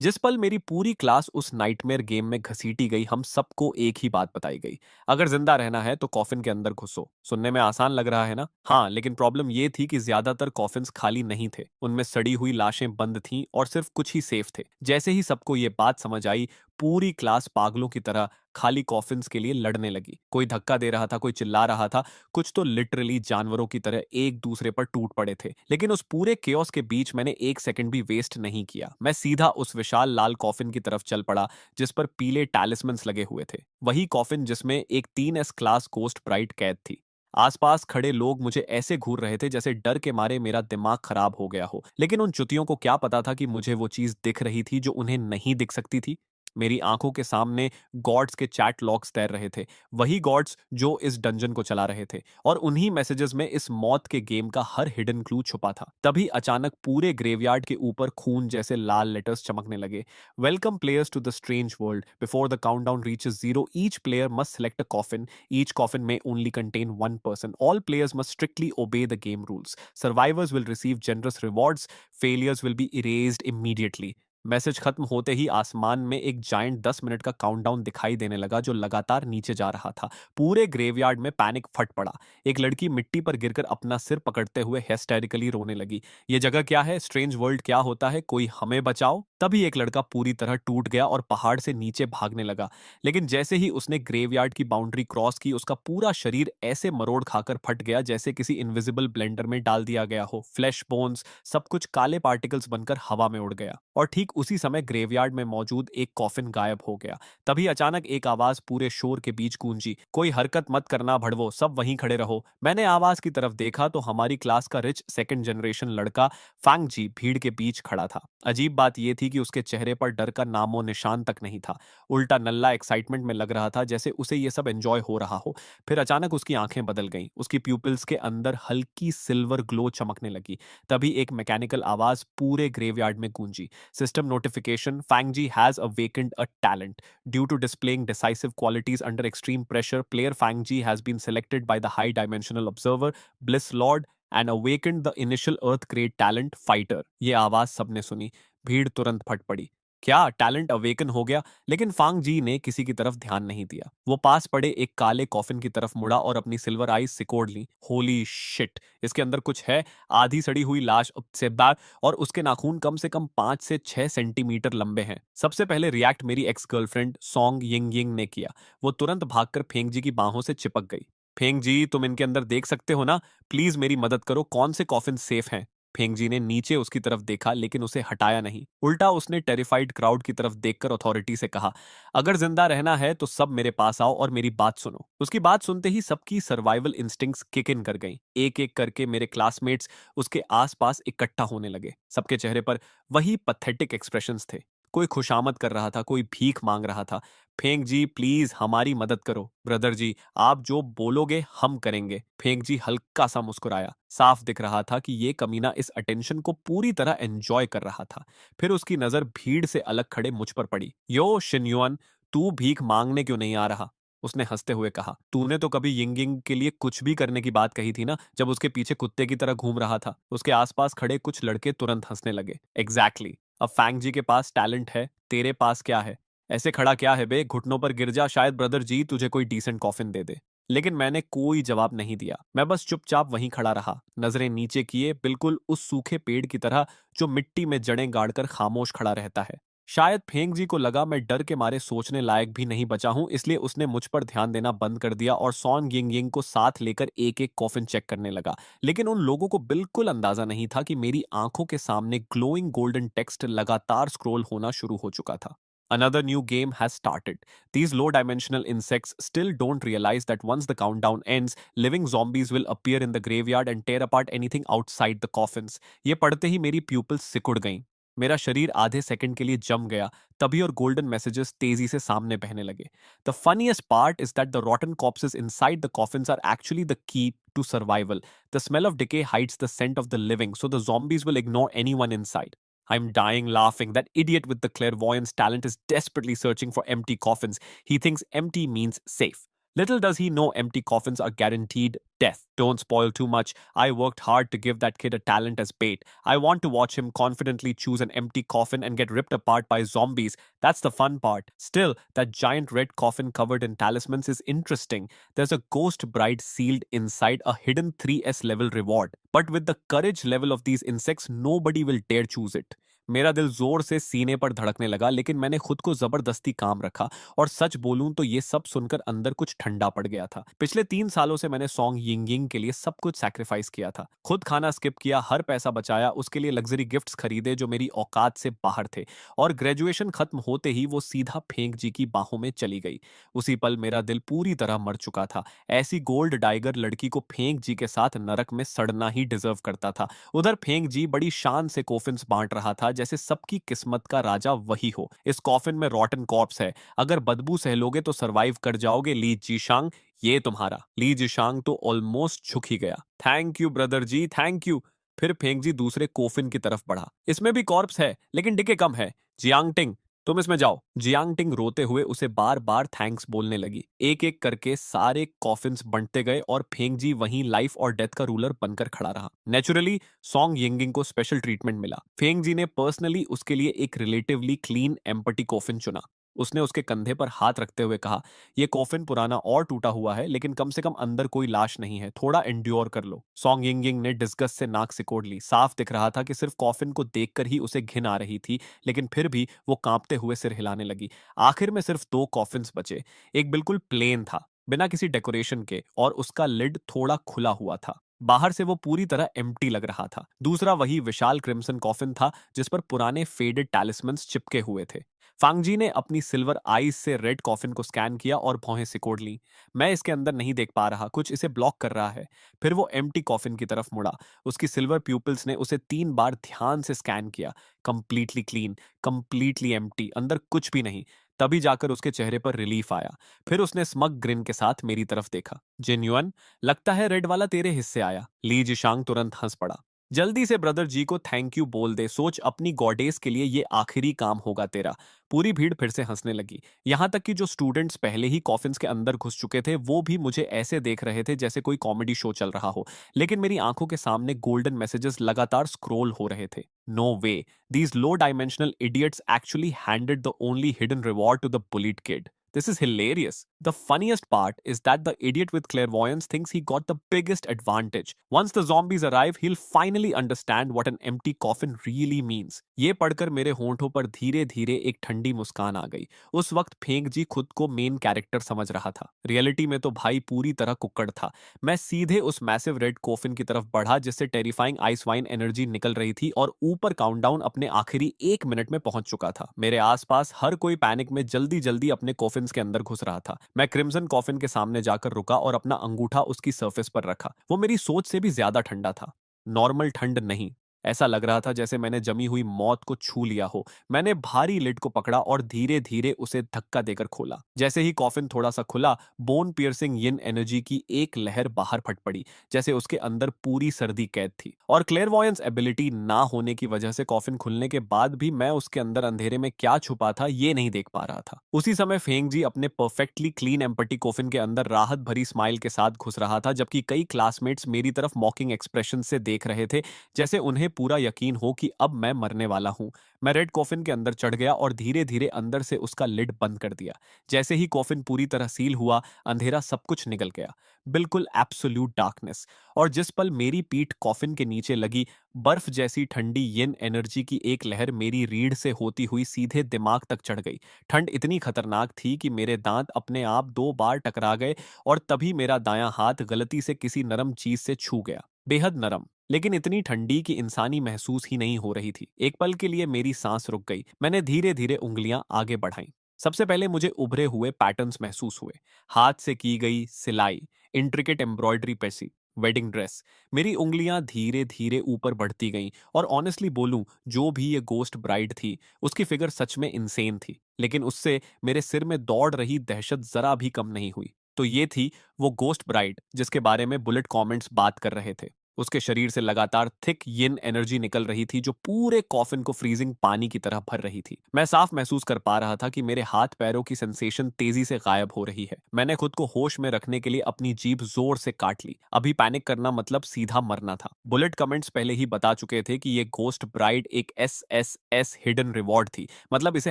जिस पल मेरी पूरी क्लास उस नाइटमेयर गेम में घसीटी गई, हम सबको एक ही बात बताई गई। अगर जिंदा रहना है तो कॉफिन के अंदर घुसो। सुनने में आसान लग रहा है ना? हाँ, लेकिन प्रॉब्लम ये थी कि ज्यादातर कॉफिन्स खाली नहीं थे। उनमें सड़ी हुई लाशें बंद थीं और सिर्फ कुछ ही सेफ थे। जैसे ही सबको ये बात समझ आई, पूरी क्लास पागलों की तरह खाली कॉफिन्स के लिए लड़ने लगी। कोई धक्का दे रहा था, कोई चिल्ला रहा था, कुछ तो लिटरली जानवरों की तरह एक दूसरे पर टूट पड़े थे। लेकिन उस पूरे केओस के बीच मैंने एक सेकंड भी वेस्ट नहीं किया। मैं सीधा उस विशाल लाल कॉफिन की तरफ चल पड़ा, जिस पर पीले टैलिस्मन्स लगे हुए थे। वही कॉफिन जिसमें एक 3S क्लास गोस्ट ब्राइट कैद थी। आसपास खड़े लोग मुझे ऐसे घूर रहे थे जैसे डर के मारे मेरा दिमाग खराब हो गया हो। लेकिन उन चुतियों को क्या पता था कि मुझे वो चीज दिख रही थी जो उन्हें नहीं दिख सकती थी। मेरी आंखों के सामने गॉड्स के चैट लॉग्स तैर रहे थे। वही गॉड्स जो इस डंजन को चला रहे थे, और उन्हीं मैसेजेस में इस मौत के गेम का हर हिडन क्लू छुपा था। तभी अचानक पूरे ग्रेवयार्ड के ऊपर खून जैसे लाल लेटर्स चमकने लगे। Welcome players to the strange world. Before the countdown reaches zero, each player must select a coffin. Each coffin may only contain one person. All players must strictly obey the game rules. Survivors will receive generous rewards. Failures will be erased immediately. Message खत्म होते ही आसमान में एक giant 10 minute का countdown दिखाई देने लगा, जो लगातार नीचे जा रहा था। पूरे ग्रेवयार्ड में पैनिक फट पड़ा। एक लड़की मिट्टी पर गिरकर अपना सिर पकड़ते हुए हिस्टेरिकली रोने लगी। ये जगह क्या है? स्ट्रेंज वर्ल्ड क्या होता है? कोई हमें बचाओ। तभी एक लड़का पूरी तरह टूट गया और पहाड़ से नीचे भागने लगा। लेकिन जैसे ही उसने ग्रेवयार्ड की बाउंड्री क्रॉस की, उसका पूरा शरीर ऐसे मरोड़ खाकर फट गया जैसे किसी इनविजिबल ब्लेंडर में डाल दिया गया हो। फ्लैश, बोन्स, सब कुछ काले पार्टिकल्स बनकर हवा में उड़ गया। और ठीक उसी समय ग्रेवयार्ड में मौजूद एक कॉफिन गायब हो गया। तभी अचानक एक आवाज पूरे शोर के बीच गूंजी, कोई हरकत मत करना भड़वो, सब वहीं खड़े रहो। मैंने आवाज की तरफ देखा तो हमारी क्लास का रिच सेकंड जनरेशन लड़का फैंग जी भीड़ के बीच खड़ा था। अजीब बात यह थी कि उसके चेहरे पर डर का नामो निशान तक नहीं था। उल्टा नल्ला एक्साइटमेंट में लग रहा था, जैसे उसे ये सब एंजॉय हो रहा हो। फिर अचानक उसकी आंखें बदल गईं। उसकी प्यूपिल्स के अंदर हल्की सिल्वर ग्लो चमकने लगी। तभी एक मैकेनिकल आवाज पूरे ग्रेवयार्ड में गूंजी, system notification, Fangji has awakened a talent. Due to displaying decisive qualities under extreme pressure, player Fangji has been selected by the High Dimensional Observer, Bliss Lord, and awakened the initial Earth grade talent Fighter. ये आवाज सबने सुनी। भीड़ तुरंत फट पड़ी। क्या talent awaken हो गया? लेकिन फांग जी ने किसी की तरफ ध्यान नहीं दिया। वो पास पड़े एक काले कॉफिन की तरफ मुड़ा और अपनी सिल्वर आईज सिकोड़ ली। होली शिट, इसके अंदर कुछ है। आधी सड़ी हुई लाश से बैग, और उसके नाखून कम से कम 5 से 6 सेंटीमीटर लंबे हैं। सबसे पहले रिएक्ट मेरी ex girlfriend song Ying Ying ने किया। वो तुरंत भागकर फेंग जी की बाहों से चिपक गई। फेंग जी, तुम इनके अंदर देख सकते हो ना? प्लीज मेरी मदद करो, कौन से कॉफिन सेफ हैं? फेंग जी ने नीचे उसकी तरफ देखा, लेकिन उसे हटाया नहीं। उल्टा उसने टेरिफाइड क्राउड की तरफ देखकर अथॉरिटी से कहा, अगर जिंदा रहना है तो सब मेरे पास आओ और मेरी बात सुनो। उसकी बात सुनते ही सबकी सर्वाइवल इंस्टिंक्ट्स किक इन कर गईं। एक एक करके मेरे क्लासमेट्स उसके आसपास इकट्ठा होने लगे। सबके चेहरे पर वही पथेटिक एक्सप्रेशंस थे। कोई खुशामद कर रहा था, कोई भीख मांग रहा था। फेंक जी, प्लीज हमारी मदद करो। ब्रदर जी, आप जो बोलोगे हम करेंगे। फेंक जी हल्का सा मुस्कुराया। साफ दिख रहा था कि ये कमीना इस अटेंशन को पूरी तरह एंजॉय कर रहा था। फिर उसकी नजर भीड़ से अलग खड़े मुझ पर पड़ी। यो शिन्युअन, तू भीख मांगने क्यों नहीं आ रहा? उसने हंसते हुए कहा। तूने तो कभी यिंगिंग के लिए कुछ भी करने की बात कही थी ना, जब उसके पीछे कुत्ते की तरह घूम रहा था। उसके आसपास खड़े कुछ लड़के तुरंत हंसने लगे। एग्जैक्टली। अब फैंग जी के पास टैलेंट है, तेरे पास क्या है? ऐसे खड़ा क्या है बे? घुटनों पर गिर जा, शायद ब्रदर जी तुझे कोई डिसेंट कॉफिन दे दे। लेकिन मैंने कोई जवाब नहीं दिया। मैं बस चुपचाप वहीं खड़ा रहा, नजरें नीचे किए, बिल्कुल उस सूखे पेड़ की तरह जो मिट्टी में जड़ें गाड़कर खामोश खड़ा रहता है। शायद फेंग जी को लगा मैं डर के मारे सोचने लायक भी नहीं बचा हूं, इसलिए उसने मुझ पर ध्यान देना बंद कर दिया और सॉन यिंग यिंग को साथ लेकर एक एक कॉफिन चेक करने लगा। लेकिन उन लोगों को बिल्कुल अंदाजा नहीं था कि मेरी आंखों के सामने ग्लोइंग गोल्डन टेक्स्ट लगातार स्क्रॉल होना शुरू हो चुका था। Another new game has started. These low dimensional insects still don't realize that once the countdown ends, living zombies will appear in the graveyard and tear apart anything outside the coffins. ये पढ़ते ही मेरी people's सिकुड़ गईं। मेरा शरीर आधे second के लिए जम गया। तभी और गोल्डन मैसेजेस तेजी से सामने बहने लगे। The funniest part is that the rotten corpses inside the coffins are actually the key to survival. The smell of decay hides the scent of the living, so the zombies will ignore anyone inside. I'm dying laughing. That idiot with the clairvoyance talent is desperately searching for empty coffins. He thinks empty means safe. Little does he know empty coffins are guaranteed death. Don't spoil too much. I worked hard to give that kid a talent as bait. I want to watch him confidently choose an empty coffin and get ripped apart by zombies. That's the fun part. Still, that giant red coffin covered in talismans is interesting. There's a ghost bride sealed inside, a hidden 3S level reward. But with the courage level of these insects, nobody will dare choose it. मेरा दिल जोर से सीने पर धड़कने लगा, लेकिन मैंने खुद को जबरदस्ती काम रखा। और सच बोलूं तो ये सब सुनकर अंदर कुछ ठंडा पड़ गया था। पिछले 3 सालों से मैंने सॉन्ग यिंग यिंग के लिए सब कुछ सैक्रिफाइस किया था। खुद खाना स्किप किया, हर पैसा बचाया, उसके लिए लग्जरी गिफ्ट्स खरीदे जो मेरी औकात से बाहर थे। और ग्रेजुएशन खत्म होते ही वो सीधा फेंक जी की बाहों में चली गई। उसी पल मेरा दिल पूरी तरह मर चुका था। ऐसी गोल्ड डाइगर लड़की को फेंक जी के साथ नरक में सड़ना ही डिजर्व करता था। उधर फेंक जी बड़ी शान से कॉफिन्स बांट रहा था, जैसे सबकी किस्मत का राजा वही हो। इस कॉफिन में रॉटन कॉर्प्स है, अगर बदबू सह लोगे तो सरवाइव कर जाओगे ली जीशांग। ये तुम्हारा। ली जीशांग तो ऑलमोस्ट झुक ही गया। Thank you brother ji, thank you. फिर फेंग जी दूसरे कोफिन की तरफ बढ़ा। इसमें भी कॉर्प्स है, लेकिन डिके कम है। जियांगटिंग, तुम इसमें जाओ। जियांगटिंग रोते हुए उसे बार बार थैंक्स बोलने लगी। एक एक करके सारे कॉफिन्स बंटते गए और फेंग जी वहीं लाइफ और डेथ का रूलर बनकर खड़ा रहा। नेचुरली सॉन्ग यिंगिंग को स्पेशल ट्रीटमेंट मिला। फेंग जी ने पर्सनली उसके लिए एक रिलेटिवली क्लीन एम्पटी कॉफिन चुना। उसने उसके कंधे पर हाथ रखते हुए कहा, यह कॉफिन पुराना और टूटा हुआ है, लेकिन कम से कम अंदर कोई लाश नहीं है, थोड़ा एंड्योर कर लो। सॉन्ग यिंगिंग ने डिस्गस्ट से नाक सिकोड़ ली। साफ दिख रहा था कि सिर्फ कॉफिन को देखकर ही उसे घिन आ रही थी, लेकिन फिर भी वो कांपते हुए सिर हिलाने लगी। आखिर में सिर्फ 2 कॉफिन्स बचे। एक बिल्कुल प्लेन था, बिना किसी डेकोरेशन के, और उसका लिड थोड़ा खुला हुआ था। बाहर से वो पूरी तरह एम्प्टी लग रहा था। दूसरा वही विशाल क्रिम्सन कॉफिन था जिस पर पुराने फेडेड टैलिस्मन्स चिपके हुए थे। फांगजी ने अपनी सिल्वर आईज से रेड कॉफिन को स्कैन किया और भौहें सिकोड़ ली। मैं इसके अंदर नहीं देख पा रहा, कुछ इसे ब्लॉक कर रहा है। फिर वो एम्प्टी कॉफिन की तरफ मुड़ा। उसकी सिल्वर प्यूपिल्स ने उसे 3 बार ध्यान से स्कैन किया। कंप्लीटली क्लीन, कंप्लीटली एम्प्टी, अंदर कुछ भी नहीं। तभी जाकर उसके चेहरे पर रिलीफ आया। फिर उसने स्मग ग्रिन के साथ मेरी तरफ देखा। जेन्युइन, लगता है रेड वाला तेरे हिस्से आया। ली जिशांग तुरंत हंस पड़ा। जल्दी से ब्रदर जी को थैंक यू बोल दे, सोच अपनी गॉडेस के लिए ये आखिरी काम होगा तेरा। पूरी भीड़ फिर से हंसने लगी। यहां तक कि जो स्टूडेंट्स पहले ही कॉफिन्स के अंदर घुस चुके थे वो भी मुझे ऐसे देख रहे थे जैसे कोई कॉमेडी शो चल रहा हो। लेकिन मेरी आंखों के सामने गोल्डन मैसेजेस लगातार स्क्रॉल हो रहे थे। No way, these low dimensional idiots actually handed the only hidden reward to the bullied kid. This is hilarious. The funniest part is that the idiot with clairvoyance thinks he got the biggest advantage. Once the zombies arrive, he'll finally understand what an empty coffin really means. ये पढ़कर मेरे होंठों पर धीरे धीरे एक ठंडी मुस्कान आ गई। उस वक्त फेंक जी खुद को मेन कैरेक्टर समझ रहा था। रियलिटी में तो भाई पूरी तरह कुक्कड़ था। मैं सीधे उस मैसिव रेड कॉफिन की तरफ बढ़ा जिससे टेरिफाइंग आइस वाइन एनर्जी निकल रही थी, और ऊपर काउंटडाउन अपने आखिरी 1 मिनट में पहुंच चुका था। मेरे आसपास हर कोई पैनिक में जल्दी जल्दी अपने कॉफिन के अंदर घुस रहा था। मैं क्रिम्सन कॉफिन के सामने जाकर रुका और अपना अंगूठा उसकी सरफेस पर रखा। वो मेरी सोच से भी ज्यादा ठंडा था। नॉर्मल ठंड नहीं, ऐसा लग रहा था जैसे मैंने जमी हुई मौत को छू लिया हो। मैंने भारी लिड को पकड़ा और धीरे धीरे उसे धक्का देकर खोला। जैसे ही कॉफिन थोड़ा सा खुला, बोन पियर्सिंग यिन एनर्जी की एक लहर बाहर फट पड़ी, जैसे उसके अंदर पूरी सर्दी कैद थी। और क्लेयरवॉयंस एबिलिटी ना होने की वजह से कॉफिन खुलने के बाद भी मैं उसके अंदर अंधेरे में क्या छुपा था ये नहीं देख पा रहा था। उसी समय फेंग जी अपने परफेक्टली क्लीन एम्पटी कॉफिन के अंदर राहत भरी स्माइल के साथ घुस रहा था, जबकि कई क्लासमेट्स मेरी तरफ मॉकिंग एक्सप्रेशन से देख रहे थे, जैसे उन्हें पूरा यकीन हो कि अब मैं मरने वाला हूं। मैं रेड कॉफिन के अंदर चढ़ गया और धीरे धीरे अंदर से उसका लिड बंद कर दिया। जैसे ही कॉफिन पूरी तरह सील हुआ, अंधेरा सब कुछ निकल गया। बिल्कुल एब्सोल्यूट डार्कनेस। और जिस पल मेरी पीठ कॉफिन के नीचे लगी, बर्फ जैसी ठंडी यिन एनर्जी की एक लहर मेरी रीढ़ से होती हुई सीधे दिमाग तक चढ़ गई। ठंड इतनी खतरनाक थी कि मेरे दांत अपने आप 2 बार टकरा गए, और तभी मेरा दायां हाथ गलती से किसी नरम चीज से छू गया। बेहद नरम, लेकिन इतनी ठंडी कि इंसानी महसूस ही नहीं हो रही थी। एक पल के लिए मेरी सांस रुक गई। मैंने धीरे धीरे उंगलियां आगे बढ़ाईं। सबसे पहले मुझे उभरे हुए पैटर्न्स महसूस हुए। हाथ से की गई सिलाई, इंट्रिकेट एम्ब्रॉयडरी पैसी, वेडिंग ड्रेस। मेरी उंगलियां धीरे धीरे ऊपर बढ़ती गईं, और ऑनेस्टली बोलूं, जो भी ये गोस्ट ब्राइड थी, उसकी फिगर सच में इंसेन थी, लेकिन उससे मेरे सिर में दौड़ रही दहशत जरा भी कम नहीं हुई। तो ये थी वो गोस्ट ब्राइड जिसके बारे में बुलेट कमेंट्स बात कर रहे थे। उसके शरीर से लगातार थिक यिन एनर्जी निकल रही थी जो पूरे कॉफिन को फ्रीजिंग पानी की तरह भर रही थी। मैं साफ महसूस कर पा रहा था कि मेरे हाथ पैरों की सेंसेशन तेजी से गायब हो रही है। मैंने खुद को होश में रखने के लिए अपनी जीभ जोर से काट ली। अभी पैनिक करना मतलब सीधा मरना था। बुलेट कमेंट्स पहले ही बता चुके थे कि ये घोस्ट ब्राइड एक एस हिडन रिवॉर्ड थी, मतलब इसे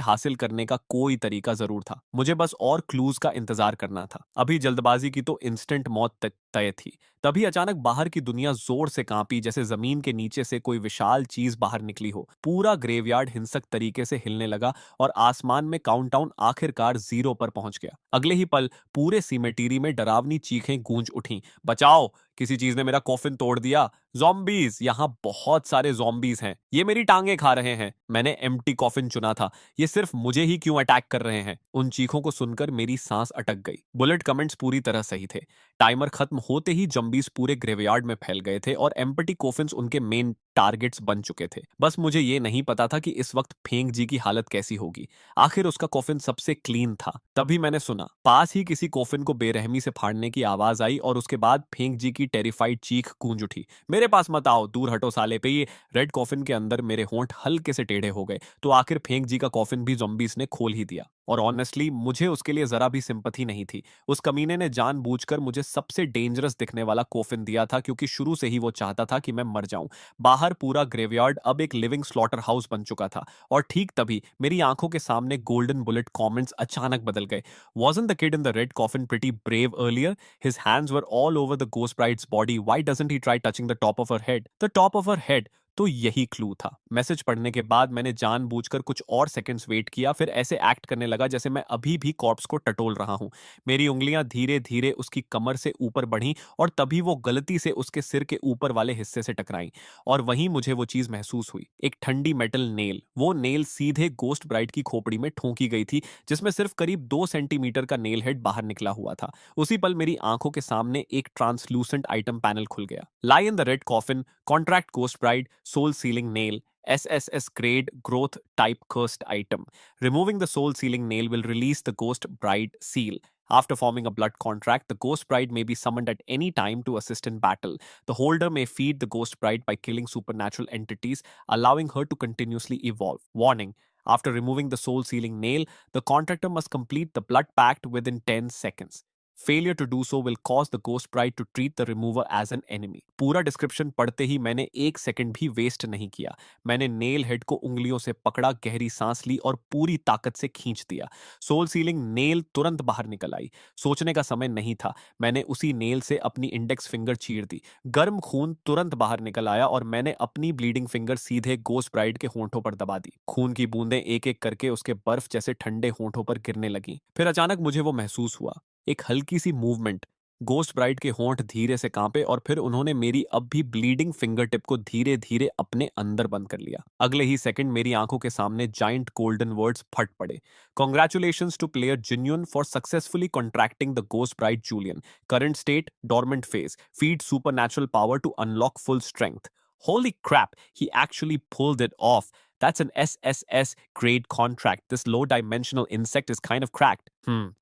हासिल करने का कोई तरीका जरूर था। मुझे बस और क्लूज का इंतजार करना था। अभी जल्दबाजी की तो इंस्टेंट मौत तय थी। तभी अचानक बाहर की दुनिया जोर से कांपी, जैसे जमीन के नीचे से कोई विशाल चीज बाहर निकली हो। पूरा ग्रेवयार्ड हिंसक तरीके से हिलने लगा और आसमान में काउंटडाउन आखिरकार 0 पर पहुंच गया। अगले ही पल पूरे सीमेटेरी में डरावनी चीखें गूंज उठीं। बचाओ, किसी चीज ने मेरा कॉफिन तोड़ दिया। ज़ॉम्बीज़, यहाँ बहुत सारे ज़ॉम्बीज़ हैं। ये मेरी टांगें खा रहे हैं। मैंने एम्प्टी कॉफिन चुना था। ये सिर्फ मुझे ही क्यों अटैक कर रहे हैं? उन चीखों को सुनकर मेरी सांस अटक गई। बुलेट कमेंट्स पूरी तरह सही थे। टाइमर खत्म होते ही ज़ॉम्बीज़ पूरे ग्रेवयार्ड में फैल गए थे और एम्प्टी कॉफिन्स उनके मेन टारगेट्स बन चुके थे। बस मुझे ये नहीं पता था कि इस वक्त फेंग जी की हालत कैसी होगी। आखिर उसका कॉफिन सबसे क्लीन था। तभी मैंने सुना, पास ही किसी कॉफिन को बेरहमी से फाड़ने की आवाज आई और उसके बाद फेंग जी की टेरिफाइड चीख गूंज उठी। मेरे पास मत आओ, दूर हटो साले। पे ये रेड कॉफिन के अंदर मेरे होंठ हल्के से टेढ़े हो गए। तो आखिर फेंक जी का कॉफिन भी ज़ॉम्बीज़ ने खोल ही दिया। और ऑनेस्टली मुझे उसके लिए जरा भी सिंपैथी नहीं थी। उस कमीने ने जानबूझकर मुझे सबसे डेंजरस दिखने वाला कॉफिन दिया था, क्योंकि शुरू से ही वो चाहता था कि मैं मर जाऊं। बाहर पूरा ग्रेवयार्ड अब एक लिविंग स्लॉटर हाउस बन चुका था। और ठीक तभी मेरी आंखों के सामने गोल्डन बुलेट कमेंट्स अचानक बदल गए। Wasn't the kid in the red coffin pretty brave earlier? His hands were all over the ghost bride's body. Why doesn't he try touching the top of her head? The top of her head. तो यही clue था। Message पढ़ने के बाद मैंने जानबूझकर कुछ और सेकंड्स वेट किया, फिर ऐसे एक्ट करने लगा जैसे मैं अभी भी कॉर्प्स को टटोल रहा हूं। मेरी उंगलियां धीरे धीरे उसकी कमर से ऊपर बढ़ीं और तभी वो गलती से उसके सिर के ऊपर वाले हिस्से से टकराई। और वहीं मुझे वो चीज महसूस हुई, एक ठंडी मेटल नेल। वो नेल सीधे गोस्ट ब्राइड की खोपड़ी में ठोंकी गई थी, जिसमें सिर्फ करीब 2 सेंटीमीटर का नेल हेड बाहर निकला हुआ था। उसी पल मेरी आंखों के सामने एक ट्रांसलूसेंट आइटम पैनल खुल गया। Lie in the red coffin, contract ghost bride, soul sealing nail, SSS grade growth type cursed item. Removing the soul sealing nail will release the ghost bride seal. After forming a blood contract, the ghost bride may be summoned at any time to assist in battle. The holder may feed the ghost bride by killing supernatural entities, allowing her to continuously evolve. Warning: after removing the soul sealing nail, the contractor must complete the blood pact within 10 seconds. Failure to do so will cause the ghost bride to treat the remover as an enemy. पूरा description पढ़ते ही मैंने एक second भी waste नहीं किया। मैंने nail head को उंगलियों से पकड़ा, गहरी सांस ली और पूरी ताकत से खींच दिया। सोल सीलिंग नेल तुरंत बाहर निकल आई। सोचने का समय नहीं था। मैंने उसी नेल से अपनी इंडेक्स फिंगर चीर दी। गर्म खून तुरंत बाहर निकल आया और मैंने अपनी ब्लीडिंग फिंगर सीधे गोस्ट ब्राइड के होंठों पर दबा दी। खून की बूंदें एक एक करके उसके बर्फ जैसे ठंडे होंठों पर गिरने लगी। फिर अचानक मुझे वो महसूस हुआ, एक हल्की सी मूवमेंट। गोस्ट ब्राइड के होंठ धीरे से कांपे और फिर उन्होंने मेरी अब भी ब्लीडिंग फिंगर टिप को धीरे धीरे अपने अंदर बंद कर लिया। अगले ही सेकंड मेरी आंखों के सामने जाइंट गोल्डन वर्ड्स फट पड़े। Congratulations to player Jinyun for successfully contracting the ghost bride Julian. Current state dormant phase, feed super natural power to unlock full strength. Holy crap, he actually pulled it off. That's an SSS grade contract. This low dimensional insect is kind of cracked.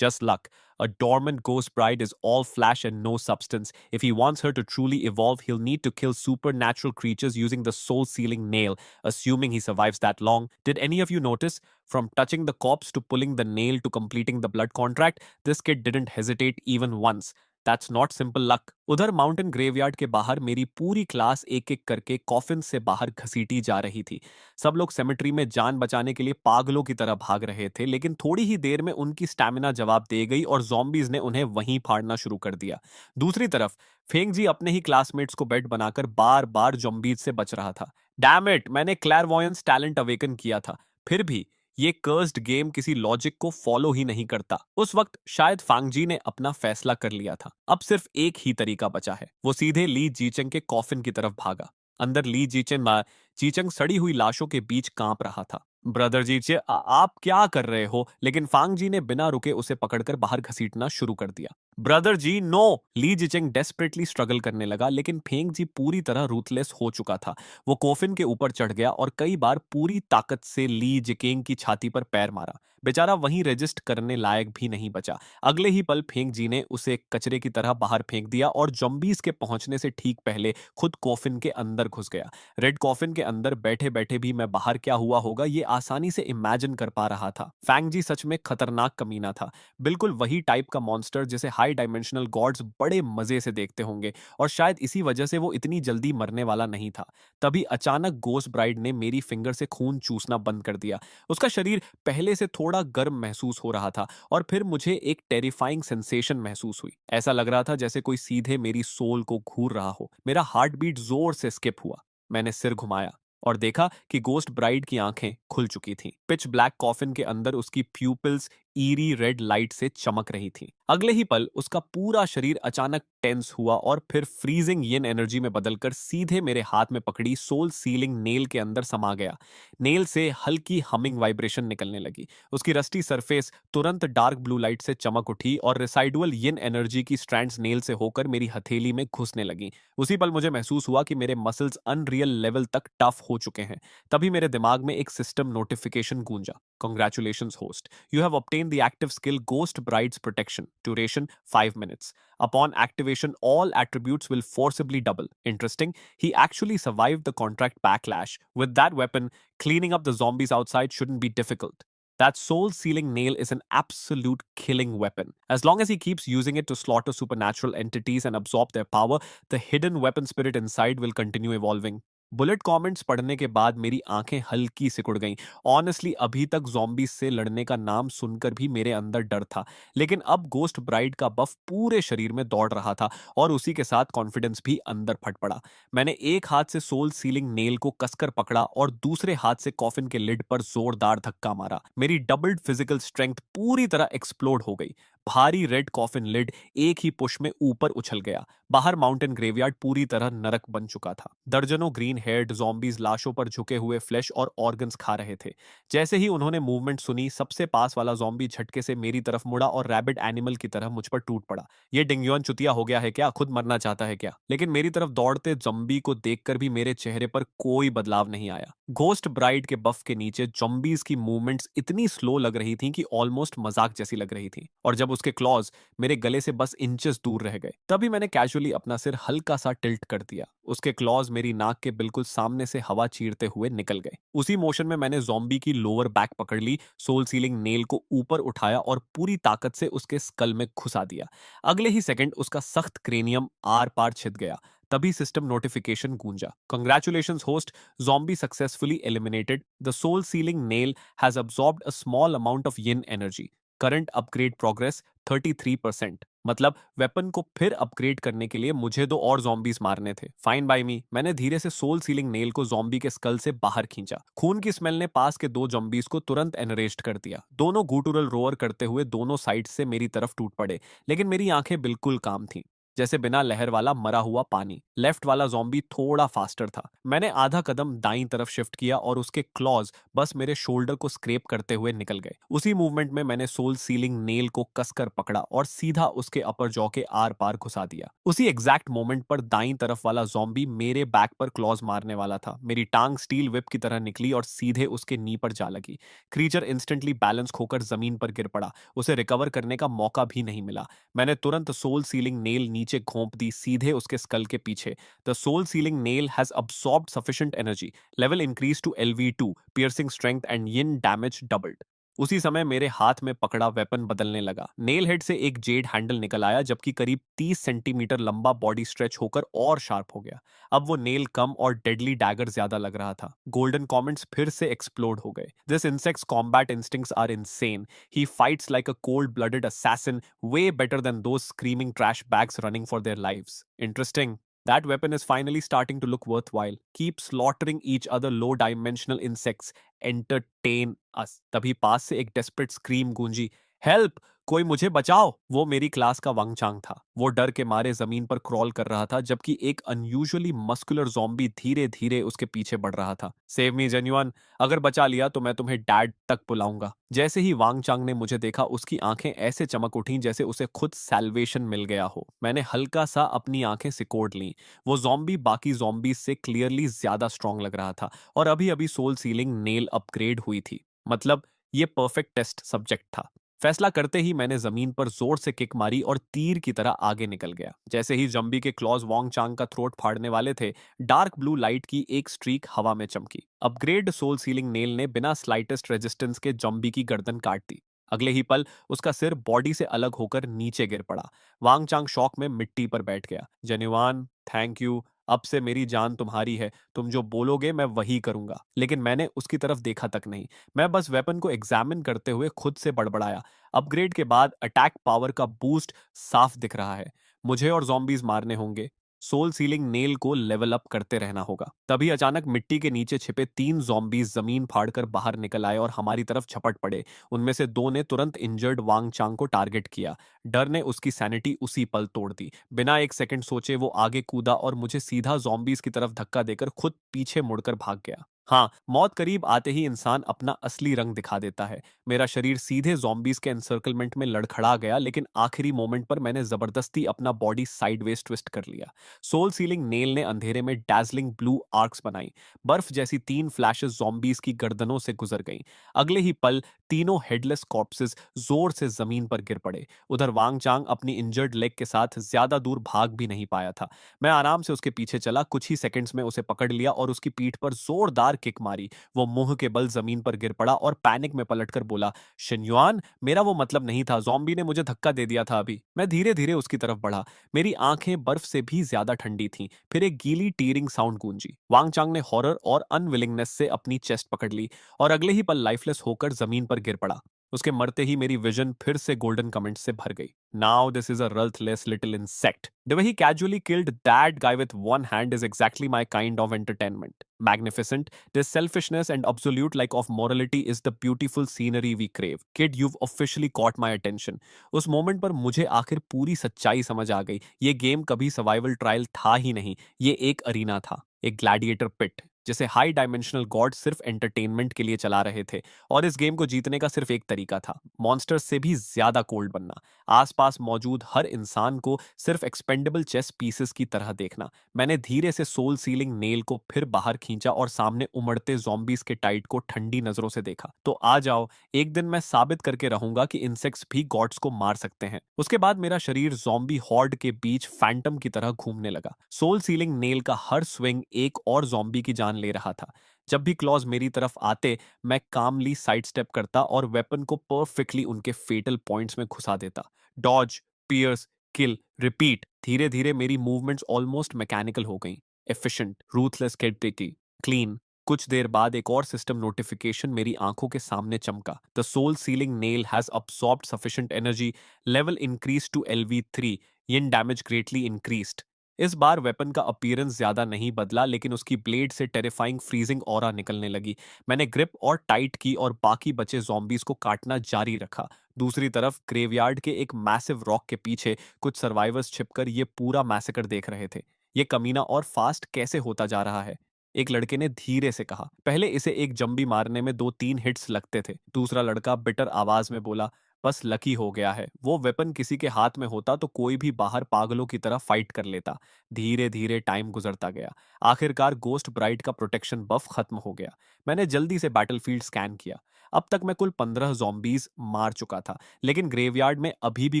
Just luck. A dormant ghost bride is all flash and no substance. If he wants her to truly evolve, he'll need to kill supernatural creatures using the soul sealing nail, assuming he survives that long. Did any of you notice? From touching the corpse to pulling the nail to completing the blood contract, this kid didn't hesitate even once. That's not simple luck. उधर mountain graveyard के बाहर मेरी पूरी class एक एक करके coffin से बाहर घसीटी जा रही थी। सब लोग सेमेट्री में जान बचाने के लिए पागलों की तरह भाग रहे थे, लेकिन थोड़ी ही देर में उनकी स्टैमिना जवाब दे गई और ज़ॉम्बीज़ ने उन्हें वहीं फाड़ना शुरू कर दिया। दूसरी तरफ फेंग जी अपने ही क्लासमेट्स को बेड बनाकर बार बार ज़ॉम्बीज़ से बच रहा था। डैम इट, मैंने क्लैरवॉयंस टैलेंट अवेकन किया था, फिर भी ये कर्स्ड गेम किसी लॉजिक को फॉलो ही नहीं करता। उस वक्त शायद फांगजी ने अपना फैसला कर लिया था। अब सिर्फ एक ही तरीका बचा है। वो सीधे ली जीचंग के कॉफिन की तरफ भागा। अंदर ली जीचंग सड़ी हुई लाशों के बीच कांप रहा था। ब्रदर जीचे, आप क्या कर रहे हो? लेकिन फांगजी ने बिना रुके उसे पकड़कर बाहर घसीटना शुरू कर दिया। ब्रदर जी नो। ली जिचेंग डेस्परेटली स्ट्रगल करने लगा, लेकिन फेंग जी पूरी तरह रूथलेस हो चुका था। वो कोफिन के ऊपर चढ़ गया और कई बार पूरी ताकत से ली जिकेंग की छाती पर पैर मारा। बेचारा वहीं रजिस्ट करने लायक भी नहीं बचा। अगले ही पल फेंग जी ने उसे कचरे की तरह बाहर फेंक दिया और जॉम्बीज के पहुंचने से ठीक पहले खुद कॉफिन के अंदर घुस गया। रेड कॉफिन के अंदर बैठे बैठे भी मैं बाहर क्या हुआ होगा ये आसानी से इमेजिन कर पा रहा था। फैंग जी सच में खतरनाक कमीना था। बिल्कुल वही टाइप का मॉन्स्टर जिसे हाई डायमेंशनल गॉड्स बड़े मजे से देखते होंगे, और शायद इसी वजह से वो इतनी जल्दी मरने वाला नहीं था। तभी अचानक गोस्ट ब्राइड ने मेरी फिंगर से खून चूसना बंद कर दिया। उसका शरीर पहले से थोड़ा गर्म महसूस हो रहा था, और फिर मुझे एक टेरिफाइंग सेंसेशन महसूस हुई। ऐसा लग रहा था जैसे कोई सीधे मेरी सोल को घूर रहा हो। मेरा हार्ट बीट जोर से स्किप हुआ। मैंने सिर घुमाया और देखा कि गोस्ट ब्राइड की आंखें खुल चुकी थीं। पिच ब्लैक कॉफिन के अंदर उसकी प्यूपिल्स ईरी रेड लाइट से चमक रही थी। अगले ही पल उसका पूरा शरीर अचानक टेंस हुआ और फिर फ्रीजिंग यिन एनर्जी में बदलकर सीधे मेरे हाथ में पकड़ी सोल सीलिंग नेल के अंदर समा गया। नेल से हल्की हमिंग वाइब्रेशन निकलने लगी। उसकी रस्टी सरफेस तुरंत डार्क ब्लू लाइट से चमक उठी और रेसाइडुअल यिन एनर्जी की स्ट्रैंड्स नेल से होकर मेरी हथेली में घुसने लगी। उसी पल मुझे महसूस हुआ कि मेरे मसल्स अनरियल लेवल तक टफ हो चुके हैं। तभी मेरे दिमाग में एक सिस्टम नोटिफिकेशन गूंजा। Congratulations, host. You have obtained the active skill Ghost Bride's Protection. Duration 5 minutes. Upon activation, all attributes will forcibly double. Interesting. He actually survived the contract backlash. With that weapon, cleaning up the zombies outside shouldn't be difficult. That soul sealing nail is an absolute killing weapon. As long as he keeps using it to slaughter supernatural entities and absorb their power, the hidden weapon spirit inside will continue evolving. Bullet comments पढ़ने के बाद मेरी आंखें हल्की सिकुड़ गईं। Honestly अभी तक ज़ॉम्बीज़ से लड़ने का नाम सुनकर भी मेरे अंदर डर था, लेकिन अब गोस्ट ब्राइड का बफ पूरे शरीर में दौड़ रहा था और उसी के साथ कॉन्फिडेंस भी अंदर फट पड़ा। मैंने एक हाथ से सोल सीलिंग नेल को कसकर पकड़ा और दूसरे हाथ से कॉफिन के लिड पर जोरदार धक्का मारा। मेरी डबल्ड फिजिकल स्ट्रेंथ पूरी तरह एक्सप्लोड हो गई। भारी रेड कॉफिन लिड एक ही पुश में ऊपर उछल गया। बाहर माउंटेन ग्रेवयार्ड पूरी तरह नरक बन चुका था। दर्जनों ग्रीन हेयर्ड ज़ॉम्बीज़ लाशों पर झुके हुए फ्लैश और ऑर्गन्स खा रहे थे। जैसे ही उन्होंने मूवमेंट सुनी, सबसे पास वाला ज़ॉम्बी झटके से मेरी तरफ मुड़ा और रैबिड एनिमल की तरह मुझ पर टूट पड़ा। ये डिंगयुआन चुतिया हो गया है क्या? खुद मरना चाहता है क्या? लेकिन मेरी तरफ दौड़ते ज़ॉम्बी को देखकर भी मेरे चेहरे पर कोई बदलाव नहीं आया। घोस्ट ब्राइड के बफ के नीचे ज़ॉम्बीज़ की मूवमेंट्स इतनी स्लो लग रही थीं कि ऑलमोस्ट मजाक जैसी लग रही थी, और जब उसके क्लॉज मेरे गले से बस इंचेस दूर रह गए, तभी मैंने कैजुअली अपना सिर हल्का सा टिल्ट कर दिया। उसके क्लॉज मेरी नाक के बिल्कुल सामने से हवा चीरते हुए निकल गए। उसी मोशन में मैंने ज़ॉम्बी की लोअर बैक पकड़ ली, सोल सीलिंग नेल को ऊपर उठाया और पूरी ताकत से उसके स्कल में घुसा दिया। अगले ही सेकंड उसका सख्त क्रेनियम आर पार छिद गया। तभी सिस्टम नोटिफिकेशन गूंजा। Congratulations, host. Zombie successfully eliminated. The soul sealing nail has absorbed a small amount of yin energy. Current upgrade progress 33%। मतलब वेपन को फिर अपग्रेड करने के लिए मुझे दो और zombies मारने थे। फाइन बाय मी। मैंने धीरे से सोल सीलिंग नेल को जोम्बी के स्कल से बाहर खींचा। खून की स्मेल ने पास के दो zombies को तुरंत एनरेस्ट कर दिया। दोनों गुटुरल रोअर करते हुए दोनों साइड से मेरी तरफ टूट पड़े, लेकिन मेरी आंखें बिल्कुल काम थीं, जैसे बिना लहर वाला मरा हुआ पानी। लेफ्ट वाला ज़ॉम्बी थोड़ा फास्टर था। मैंने आधा कदम दाईं तरफ शिफ्ट किया और उसके क्लॉज बस मेरे शोल्डर को स्क्रैप करते हुए निकल गए। उसी मूवमेंट में मैंने सोल सीलिंग नेल को कसकर पकड़ा और सीधा उसके अपर जॉ के आर पार घुसा दिया। उसी एग्जैक्ट मोमेंट पर दाईं तरफ वाला ज़ॉम्बी मेरे बैक पर क्लॉज मारने वाला था। मेरी टांग स्टील व्हिप की तरह निकली और सीधे उसके नी पर जा लगी। क्रीचर इंस्टेंटली बैलेंस खोकर जमीन पर गिर पड़ा। उसे रिकवर करने का मौका भी नहीं मिला। मैंने तुरंत सोल सीलिंग नेल नीचे घोंप दी, सीधे उसके स्कल के पीछे। The soul sealing nail has absorbed sufficient energy. Level increase to LV2, piercing strength and yin damage doubled. उसी समय मेरे हाथ में पकड़ा वेपन बदलने लगा। नेल हेड से एक जेड हैंडल निकल आया, जबकि करीब 30 सेंटीमीटर लंबा बॉडी स्ट्रेच होकर और शार्प हो गया। अब वो नेल कम और डेडली डैगर ज्यादा लग रहा था। गोल्डन कमेंट्स फिर से एक्सप्लोड हो गए। This insects combat instincts are insane. He fights like a cold blooded assassin, way better than those screaming trash bags running for their lives. Interesting. That weapon is finally starting to look worthwhile. Keep slaughtering each other low dimensional insects. Entertain us. तभी पास से एक desperate scream गूंजी। Help! कोई मुझे बचाओ! वो मेरी class का वांगचांग था। वो डर के मारे जमीन पर क्रॉल कर रहा था जबकि एक अनयूजुअली मस्कुलर ज़ॉम्बी धीरे-धीरे उसके पीछे बढ़ रहा था। सेव मी जेन्युइन, अगर बचा लिया तो मैं तुम्हें डैड तक बुलाऊंगा। जैसे ही वांगचांग ने मुझे देखा उसकी आंखें ऐसे चमक उठीं जैसे उसे खुद सैल्वेशन मिल गया हो। मैंने हल्का सा अपनी आंखें सिकोड़ लीं। वो ज़ॉम्बी बाकी ज़ॉम्बीज़ से क्लियरली ज़्यादा स्ट्रॉन्ग लग रहा था और अभी-अभी सोल सीलिंग नेल अपग्रेड हुई थी। मतलब ये परफेक्ट टेस्ट सब्जेक्ट था। फैसला करते ही मैंने जमीन पर जोर से किक मारी और तीर की तरह आगे निकल गया। जैसे ही जंबी के क्लॉज वॉन्ग चांग का थ्रोट फाड़ने वाले थे, डार्क ब्लू लाइट की एक स्ट्रीक हवा में चमकी। अपग्रेड सोल सीलिंग नेल ने बिना स्लाइटेस्ट रेजिस्टेंस के जंबी की गर्दन काट दी। अगले ही पल उसका सिर बॉडी से अलग होकर नीचे गिर पड़ा। वांग चांग शॉक में मिट्टी पर बैठ गया। जेन्युआन, थैंक यू। अब से मेरी जान तुम्हारी है। तुम जो बोलोगे मैं वही करूंगा। लेकिन मैंने उसकी तरफ देखा तक नहीं। मैं बस वेपन को एग्जामिन करते हुए खुद से बड़बड़ाया। अपग्रेड के बाद अटैक पावर का बूस्ट साफ दिख रहा है। मुझे और जॉम्बीज मारने होंगे। सोल सीलिंग नेल को लेवल अप करते रहना होगा। तभी अचानक मिट्टी के नीचे छिपे 3 जॉम्बीज जमीन फाड़कर बाहर निकल आए और हमारी तरफ झपट पड़े। उनमें से 2 ने तुरंत इंजर्ड वांग चांग को टारगेट किया। डर ने उसकी सैनिटी उसी पल तोड़ दी। बिना एक सेकंड सोचे वो आगे कूदा और मुझे सीधा जॉम्बीज की तरफ धक्का देकर खुद पीछे मुड़कर भाग गया। हाँ, मौत करीब आते ही इंसान अपना असली रंग दिखा देता है। मेरा शरीर सीधे ज़ॉम्बीज़ के एनसर्कलमेंट में लड़खड़ा गया, लेकिन आखिरी मोमेंट पर मैंने ज़बरदस्ती अपना बॉडी साइडवेज ट्विस्ट कर लिया। सोल सीलिंग नेल ने अंधेरे में डैज़लिंग ब्लू आर्क्स बनाई। बर्फ जैसी 3 फ्लैशेस ज़ॉम्बीज़ की गर्दनों से गुजर गईं। अगले ही पल तीनों हेडलेस कॉर्प्सेस ज़ोर से ज़मीन पर गिर पड़े। उधर वांग चांग अपनी इंजर्ड लेग के साथ ज़्यादा दूर भाग भी नहीं पाया था। मैं आराम से उसके पीछे चला, कुछ ही सेकंड्स में उसे पकड़ लिया और उसकी पीठ पर ज़ोरदार किक मारी। वो मुंह के बल जमीन पर गिर पड़ा और पैनिक में पलटकर बोला, शिन्युआन, मेरा वो मतलब नहीं था। ज़ॉम्बी ने मुझे धक्का दे दिया था अभी। मैं धीरे-धीरे उसकी तरफ बढ़ा। मेरी आंखें बर्फ से भी ज्यादा ठंडी थीं। फिर एक गीली टीयरिंग साउंड गूंजी। वांग चांग ने हॉरर और अनविलिंगनेस से अपनी चेस्ट पकड़ ली और अगले ही पल लाइफलेस होकर जमीन पर गिर पड़ा। उसके मरते ही मेरी विजन फिर से गोल्डन कमेंट्स से भर गई। Now this is a ruthless little insect. The way he casually killed that guy with one hand is exactly my kind of entertainment. Magnificent. This selfishness and absolute lack of morality is the beautiful scenery we crave. Kid, you've officially caught my attention. उस moment पर मुझे आखिर पूरी सच्चाई समझ आ गई। ये game कभी सर्वाइवल ट्रायल था ही नहीं। ये एक अरीना था, एक ग्लैडिएटर पिट, जिसे हाई डायमेंशनल गॉड सिर्फ एंटरटेनमेंट के लिए चला रहे थे। और इस गेम को जीतने का सिर्फ एक तरीका था, मॉन्स्टर्स से भी ज्यादा कोल्ड बनना। आसपास मौजूद हर इंसान को सिर्फ एक्सपेंडेबल चेस पीसेस की तरह देखना। मैंने धीरे से सोल सीलिंग नेल को फिर बाहर खींचा और सामने उमड़ते ज़ॉम्बीज के टाइट को ठंडी नजरों से देखा। तो आ जाओ, एक दिन मैं साबित करके रहूंगा कि इंसेक्ट्स भी गॉड्स को मार सकते हैं। उसके बाद मेरा शरीर ज़ॉम्बी हॉर्ड के बीच फैंटम की तरह घूमने लगा। सोल सीलिंग नेल का हर स्विंग एक और ज़ॉम्बी की जान ले रहा था। जब भी क्लॉज मेरी तरफ आते, मैं कामली साइड स्टेप करता और वेपन को परफेक्टली उनके फेटल पॉइंट्स में घुसा देता। Dodge, pierce, kill, repeat. धीरे धीरे मेरी मूवमेंट्स ऑलमोस्ट मैकेनिकल हो गईं। एफिशिएंट, रूथलेस क्रेडिटी, क्लीन। कुछ देर बाद एक और सिस्टम नोटिफिकेशन मेरी आंखों के सामने चमका। The soul sealing nail has absorbed sufficient energy, level increase to LV3, yin damage greatly increased. इस बार वेपन का अपीयरेंस ज्यादा नहीं बदला, लेकिन उसकी ब्लेड से टेरिफाइंग फ्रीजिंग ऑरा निकलने लगी। मैंने ग्रिप और टाइट की और बाकी बचे जॉम्बीज को काटना जारी रखा। दूसरी तरफ ग्रेवयार्ड के एक मैसिव रॉक के पीछे कुछ सर्वाइवर्स छिपकर ये पूरा मैसेकर देख रहे थे। ये कमीना और फास्ट कैसे होता जा रहा है? एक लड़के ने धीरे से कहा। पहले इसे एक जंबी मारने में 2-3 हिट्स लगते थे। दूसरा लड़का बिटर आवाज में बोला, बस लकी हो गया है। वो वेपन किसी के हाथ में होता तो कोई भी बाहर पागलों की तरह फाइट कर लेता। धीरे धीरे टाइम गुजरता गया। आखिरकार गोस्ट ब्राइट का प्रोटेक्शन बफ खत्म हो गया। मैंने जल्दी से बैटलफील्ड स्कैन किया। अब तक मैं कुल 15 जॉम्बीज मार चुका था, लेकिन ग्रेवयार्ड में अभी भी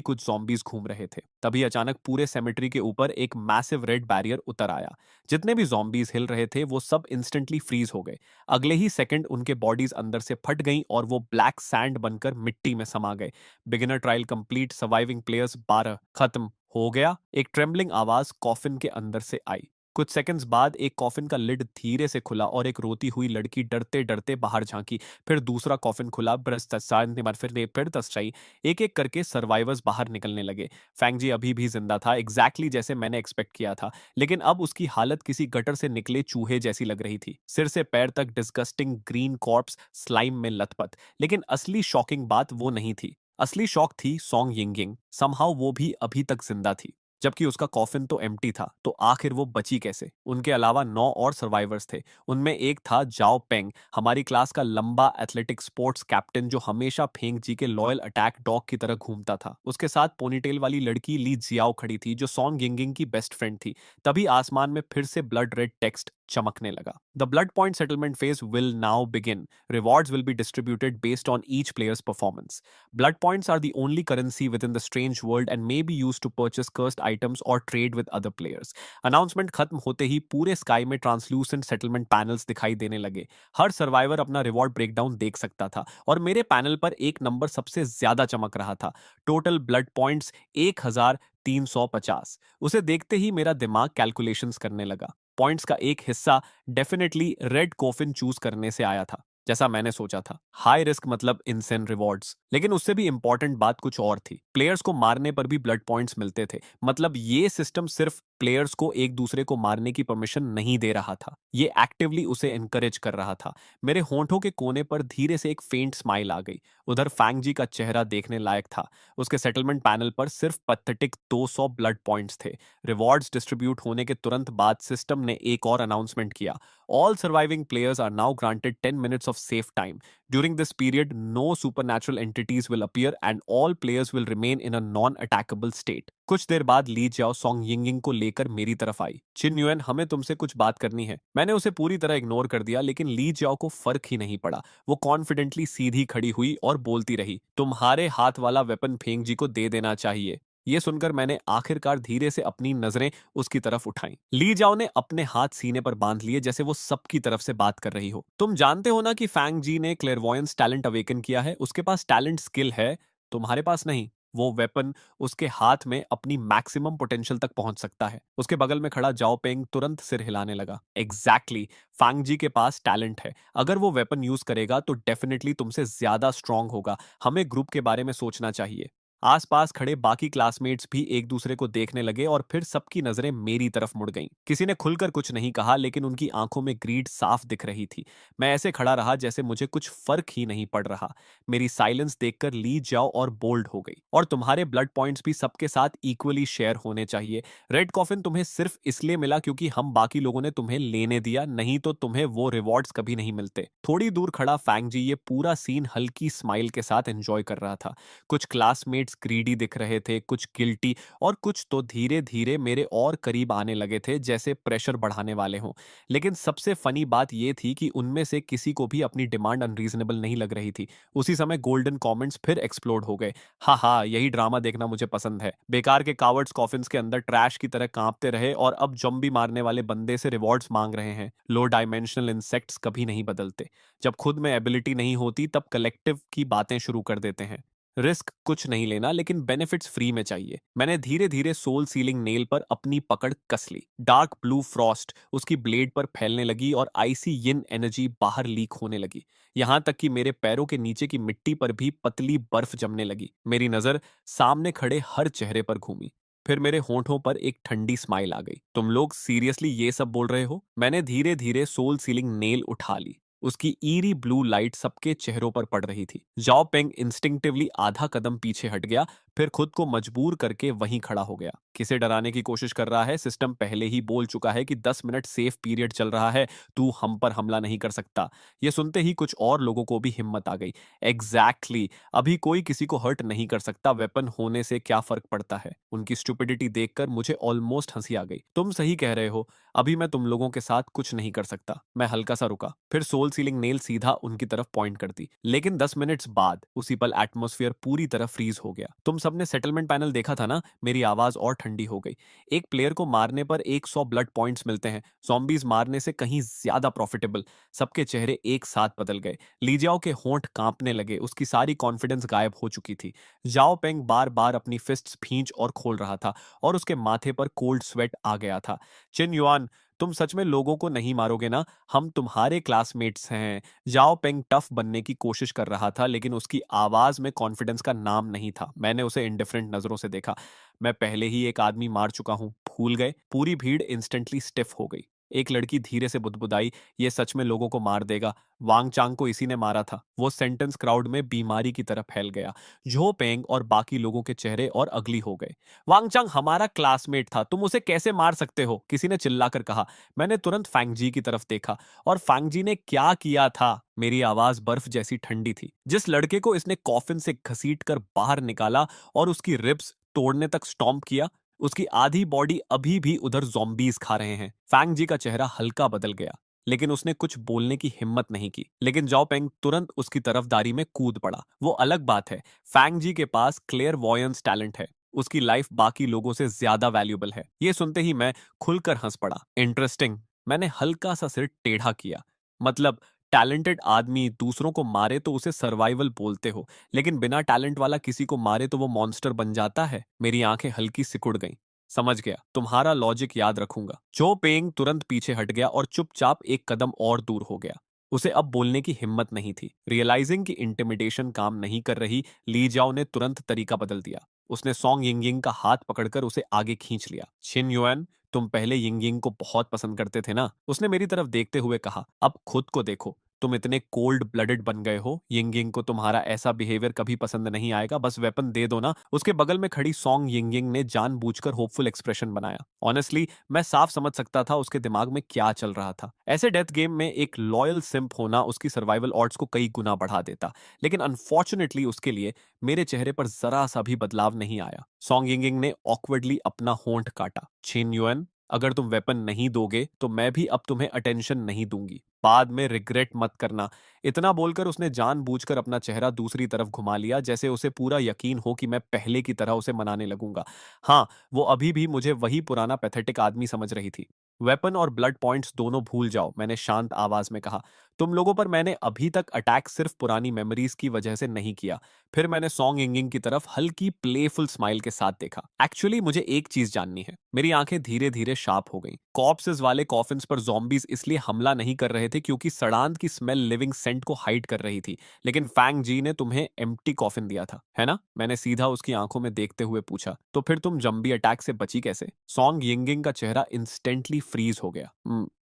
कुछ जॉम्बीज घूम रहे थे। तभी अचानक पूरे सेमेट्री के ऊपर एक मैसिव रेड बैरियर उतर आया। जितने भी जॉम्बीज हिल रहे थे वो सब इंस्टेंटली फ्रीज हो गए। अगले ही सेकंड उनके बॉडीज अंदर से फट गईं और वो ब्लैक सैंड बनकर मिट्टी में समा गए। Beginner trial complete, surviving players 12। खत्म हो गया। एक ट्रेम्बलिंग आवाज कॉफिन के अंदर से आई। कुछ सेकंड्स बाद एक कॉफिन का लिड धीरे से खुला और एक रोती हुई लड़की डरते डरते बाहर झांकी। फिर दूसरा कॉफिन खुला, फिर तस्साई। एक एक करके सर्वाइवर्स बाहर निकलने लगे। फैंगजी अभी भी जिंदा था, एग्जैक्टली जैसे मैंने एक्सपेक्ट किया था, लेकिन अब उसकी हालत किसी गटर से निकले चूहे जैसी लग रही थी। सिर से पैर तक डिस्गस्टिंग ग्रीन कॉर्प्स स्लाइम में लथपथ। लेकिन असली शॉकिंग बात वो नहीं थी। असली शॉक थी सॉन्ग यिंगिंग, समहाउ वो भी अभी तक जिंदा थी। जबकि उसका कॉफिन तो एम्प्टी था, तो आखिर वो बची कैसे? उनके अलावा 9 और सर्वाइवर्स थे। उनमें एक था जाओ पेंग, हमारी क्लास का लंबा एथलेटिक स्पोर्ट्स कैप्टन जो हमेशा फेंग जी के लॉयल अटैक डॉग की तरह घूमता था। उसके साथ पोनीटेल वाली लड़की ली जियाओ खड़ी थी जो सॉन्ग यिंगिंग की बेस्ट फ्रेंड थी। तभी आसमान में फिर से ब्लड रेड टेक्स्ट चमकने लगा। The blood point settlement phase will now begin. Rewards will be distributed based on each player's performance. Blood points are the only currency within the strange world and may be used to purchase cursed items or trade with other players. Announcement खत्म होते ही पूरे sky में translucent settlement panels दिखाई देने लगे। हर survivor अपना reward breakdown देख सकता था और मेरे पैनल पर एक नंबर सबसे ज्यादा चमक रहा था। Total blood points 1350। उसे देखते ही मेरा दिमाग कैलकुलेशंस करने लगा। पॉइंट्स का एक हिस्सा डेफिनेटली रेड कोफिन चूज करने से आया था, जैसा मैंने सोचा था। हाई रिस्क मतलब इनसेन रिवॉर्ड्स। लेकिन उससे भी इंपॉर्टेंट बात कुछ और थी। प्लेयर्स को मारने पर भी ब्लड पॉइंट्स मिलते थे। मतलब ये सिस्टम सिर्फ प्लेयर्स को एक दूसरे को मारने की परमिशन नहीं दे रहा था, ये एक्टिवली उसे एनकरेज कर रहा था। मेरे होंठों के कोने पर धीरे से एक फेंट स्माइल आ गई। उधर फैंग जी का चेहरा देखने लायक था। उसके सेटलमेंट पैनल पर सिर्फ पैथेटिक 200 ब्लड पॉइंट्स थे। रिवॉर्ड्स डिस्ट्रीब्यूट होने के तुरंत बाद सिस्टम ने एक और अनाउंसमेंट किया। All surviving players are now granted 10 minutes of safe time. During this period, no supernatural entities will appear and all players will remain in a non-attackable state. कुछ देर बाद ली जाओ सॉन्ग यिंगिंग को लेकर मेरी तरफ आई। चिन युएन, हमें तुमसे कुछ बात करनी है। मैंने उसे पूरी तरह इग्नोर कर दिया, लेकिन ली जाओ को फर्क ही नहीं पड़ा। वो कॉन्फिडेंटली सीधी खड़ी हुई और बोलती रही, तुम्हारे हाथ वाला वेपन फेंग जी को दे देना चाहिए। ये सुनकर मैंने आखिरकार धीरे से अपनी नजरें उसकी तरफ उठाई। ली जाओ ने अपने हाथ सीने पर बांध लिए जैसे वो सबकी तरफ से बात कर रही हो। तुम जानते हो ना कि फैंग जी ने क्लेरवॉयंस टैलेंट अवेकन किया है। उसके पास टैलेंट स्किल है, तुम्हारे पास नहीं। वो वेपन उसके हाथ में अपनी मैक्सिमम पोटेंशियल तक पहुंच सकता है। उसके बगल में खड़ा जाओ पेंग तुरंत सिर हिलाने लगा। एग्जैक्टली फैंग जी के पास टैलेंट है। अगर वो वेपन यूज करेगा तो डेफिनेटली तुमसे ज्यादा स्ट्रांग होगा। हमें ग्रुप के बारे में सोचना चाहिए। आसपास खड़े बाकी क्लासमेट्स भी एक दूसरे को देखने लगे और फिर सबकी नजरें मेरी तरफ मुड़ गईं। किसी ने खुलकर कुछ नहीं कहा, लेकिन उनकी आंखों में ग्रीड साफ दिख रही थी। मैं ऐसे खड़ा रहा जैसे मुझे कुछ फर्क ही नहीं पड़ रहा। मेरी साइलेंस देखकर ली जाओ और बोल्ड हो गई। और तुम्हारे ब्लड पॉइंट्स भी सबके साथ इक्वली शेयर होने चाहिए। रेड कॉफिन तुम्हें सिर्फ इसलिए मिला क्योंकि हम बाकी लोगों ने तुम्हें लेने दिया, नहीं तो तुम्हें वो रिवॉर्ड्स कभी नहीं मिलते। थोड़ी दूर खड़ा फैंग जी ये पूरा सीन हल्की स्माइल के साथ एंजॉय कर रहा था। कुछ क्लासमेट्स ग्रीडी दिख रहे थे, कुछ गिल्टी, और कुछ तो धीरे धीरे मेरे और करीब आने लगे थे जैसे प्रेशर बढ़ाने वाले हों। लेकिन सबसे फनी बात यह थी कि उनमें से किसी को भी अपनी डिमांड अनरीजनेबल नहीं लग रही थी। उसी समय गोल्डन कमेंट्स फिर एक्सप्लोड हो गए। हाँ हाँ, यही ड्रामा देखना मुझे पसंद है। बेकार के कावर्ड्स कॉफिन्स के अंदर ट्रैश की तरह कांपते रहे और अब जॉम्बी मारने वाले बंदे से रिवॉर्ड्स मांग रहे हैं। लो डायमेंशनल इंसेक्ट्स कभी नहीं बदलते। जब खुद में एबिलिटी नहीं होती तब कलेक्टिव की बातें शुरू कर देते हैं। रिस्क कुछ नहीं लेना, लेकिन बेनिफिट्स फ्री में चाहिए। मैंने धीरे धीरे सोल सीलिंग नेल पर अपनी पकड़ कस ली। डार्क ब्लू फ्रॉस्ट उसकी ब्लेड पर फैलने लगी और आइसी यिन एनर्जी बाहर लीक होने लगी। यहां तक कि मेरे पैरों के नीचे की मिट्टी पर भी पतली बर्फ जमने लगी। मेरी नजर सामने खड़े हर चेहरे पर घूमी। फिर मेरे होंठों पर एक ठंडी स्माइल आ गई। तुम लोग सीरियसली ये सब बोल रहे हो? मैंने धीरे धीरे सोल सीलिंग नेल उठा ली। उसकी ईरी ब्लू लाइट सबके चेहरों पर पड़ रही थी। जाओ पेंग इंस्टिंक्टिवली आधा कदम पीछे हट गया, फिर खुद को मजबूर करके वहीं खड़ा हो गया। किसे डराने की कोशिश कर रहा है? सिस्टम पहले ही बोल चुका है कि 10 मिनट सेफ पीरियड चल रहा है, तू हम पर हमला नहीं कर सकता। ये सुनते ही कुछ और लोगों को भी हिम्मत आ गई। एग्जैक्टली अभी कोई किसी को हर्ट नहीं कर सकता, वेपन होने से क्या फर्क पड़ता है? उनकी स्टुपिडिटी देखकर मुझे ऑलमोस्ट हंसी आ गई। तुम सही कह रहे हो, अभी मैं तुम लोगों के साथ कुछ नहीं कर सकता। मैं हल्का सा रुका, फिर सोल सीलिंग नेल सीधा उनकी तरफ पॉइंट कर दी। लेकिन 10 मिनट्स बाद उसी पल एटमॉस्फेयर पूरी तरह फ्रीज हो गया। तुम सबने सेटलमेंट पैनल देखा था ना? मेरी आवाज और ठंडी हो गई। एक प्लेयर को मारने पर 100 ब्लड पॉइंट्स मिलते हैं, ज़ॉम्बीज मारने से कहीं ज्यादा प्रॉफिटेबल। सबके चेहरे एक साथ बदल गए। लीजाओ के होंठ कांपने लगे, उसकी सारी कॉन्फिडेंस गायब हो चुकी थी। जाओ पेंग बार बार अपनी फिस्ट्स भींच और खोल रहा था और उसके माथे पर कोल्ड स्वेट आ गया था। चिन युआन, तुम सच में लोगों को नहीं मारोगे ना? हम तुम्हारे क्लासमेट्स हैं। जाओ पेंग टफ बनने की कोशिश कर रहा था, लेकिन उसकी आवाज में कॉन्फिडेंस का नाम नहीं था। मैंने उसे इंडिफरेंट नजरों से देखा। मैं पहले ही एक आदमी मार चुका हूं, भूल गए? पूरी भीड़ इंस्टेंटली स्टिफ हो गई। एक लड़की धीरे से बुदबुदाई, ये सच में लोगों को मार देगा। वांग चांग को इसी ने मारा था। वो सेंटेंस क्राउड में बीमारी की तरह फैल गया। झो पेंग और बाकी लोगों के चेहरे और अगली हो गए। वांग चांग हमारा क्लासमेट था, तुम उसे कैसे मार सकते हो, किसी ने चिल्लाकर कहा। मैंने तुरंत फैंगजी की तरफ देखा। और फैंगजी ने क्या किया था? मेरी आवाज बर्फ जैसी ठंडी थी। जिस लड़के को इसने कॉफिन से घसीट कर बाहर निकाला और उसकी रिब्स तोड़ने तक स्टॉम्प किया, उसकी आधी बॉडी अभी भी उधर ज़ॉम्बीज खा रहे हैं। फैंग जी का चेहरा हल्का बदल गया, लेकिन उसने कुछ बोलने की हिम्मत नहीं की। लेकिन जाओ पेंग तुरंत उसकी तरफदारी में कूद पड़ा। वो अलग बात है, फैंग जी के पास क्लियर वॉयंस टैलेंट है। उसकी लाइफ बाकी लोगों से ज्यादा वैल्यूबल है। ये सुनते ही मैं खुलकर हंस पड़ा। इंटरेस्टिंग। मैंने हल्का सा सिर टेढ़ा किया। मतलब टैलेंटेड आदमी दूसरों को मारे तो उसे सर्वाइवल बोलते हो, लेकिन बिना टैलेंट वाला किसी को मारे तो वो मॉन्स्टर बन जाता है। मेरी आंखें हल्की सिकुड़ गईं। समझ गया, तुम्हारा लॉजिक याद रखूंगा। चो पेंग तुरंत पीछे हट गया और चुपचाप एक कदम और दूर हो गया। उसे अब बोलने की हिम्मत नहीं थी। रियलाइजिंग कि इंटिमिडेशन काम नहीं कर रही, ली जाओ ने तुरंत तरीका बदल दिया। उसने सॉन्ग यिंगिंग का हाथ पकड़कर उसे आगे खींच लिया। छिन युएन, तुम पहले यिंगिंग को बहुत पसंद करते थे ना? उसने मेरी तरफ देखते हुए कहा। अब खुद को देखो, तुम इतने कोल्ड ब्लडेड बन गए हो। यिंगिंग को तुम्हारा ऐसा बिहेवियर कभी पसंद नहीं आएगा। बस वेपन दे दो ना। उसके बगल में खड़ी सॉन्ग यिंगिंग ने जानबूझकर होपफुल एक्सप्रेशन बनाया। ऑनेस्टली मैं साफ समझ सकता था उसके दिमाग में क्या चल रहा था। ऐसे डेथ गेम में एक लॉयल सिंप होना उसकी सर्वाइवल ऑड्स को कई गुना बढ़ा देता। लेकिन अनफॉर्चुनेटली उसके लिए मेरे चेहरे पर जरा सा भी बदलाव नहीं आया। सॉन्ग यिंगिंग ने ऑकवर्डली अपना होंठ काटा। छिन युएन, अगर तुम वेपन नहीं दोगे तो मैं भी अब तुम्हें अटेंशन नहीं दूंगी। बाद में रिग्रेट मत करना। इतना बोलकर उसने जानबूझकर अपना चेहरा दूसरी तरफ घुमा लिया, जैसे उसे पूरा यकीन हो कि मैं पहले की तरह उसे मनाने लगूंगा। हाँ, वो अभी भी मुझे वही पुराना पैथेटिक आदमी समझ रही थी। वेपन और ब्लड पॉइंट्स दोनों भूल जाओ, मैंने शांत आवाज में कहा। तुम लोगों पर मैंने अभी तक अटैक सिर्फ पुरानी मेमोरीज की वजह से नहीं किया। फिर मैंने सॉन्ग यिंगिंग की तरफ हल्की प्लेफुल स्माइल के साथ देखा। एक्चुअली मुझे एक चीज जाननी है। मेरी आंखें धीरे धीरे शार्प हो गईं। कॉर्प्सेस वाले कॉफिन्स पर ज़ॉम्बीज इसलिए हमला नहीं कर रहे थे क्योंकि सड़ांत की स्मेल लिविंग सेंट को हाइड कर रही थी। लेकिन फैंग जी ने तुम्हें एम्प्टी कॉफिन दिया था, है ना? मैंने सीधा उसकी आंखों में देखते हुए पूछा। तो फिर तुम जंबी अटैक से बची कैसे? सॉन्ग यिंगिंग का चेहरा इंस्टेंटली फ्रीज हो गया।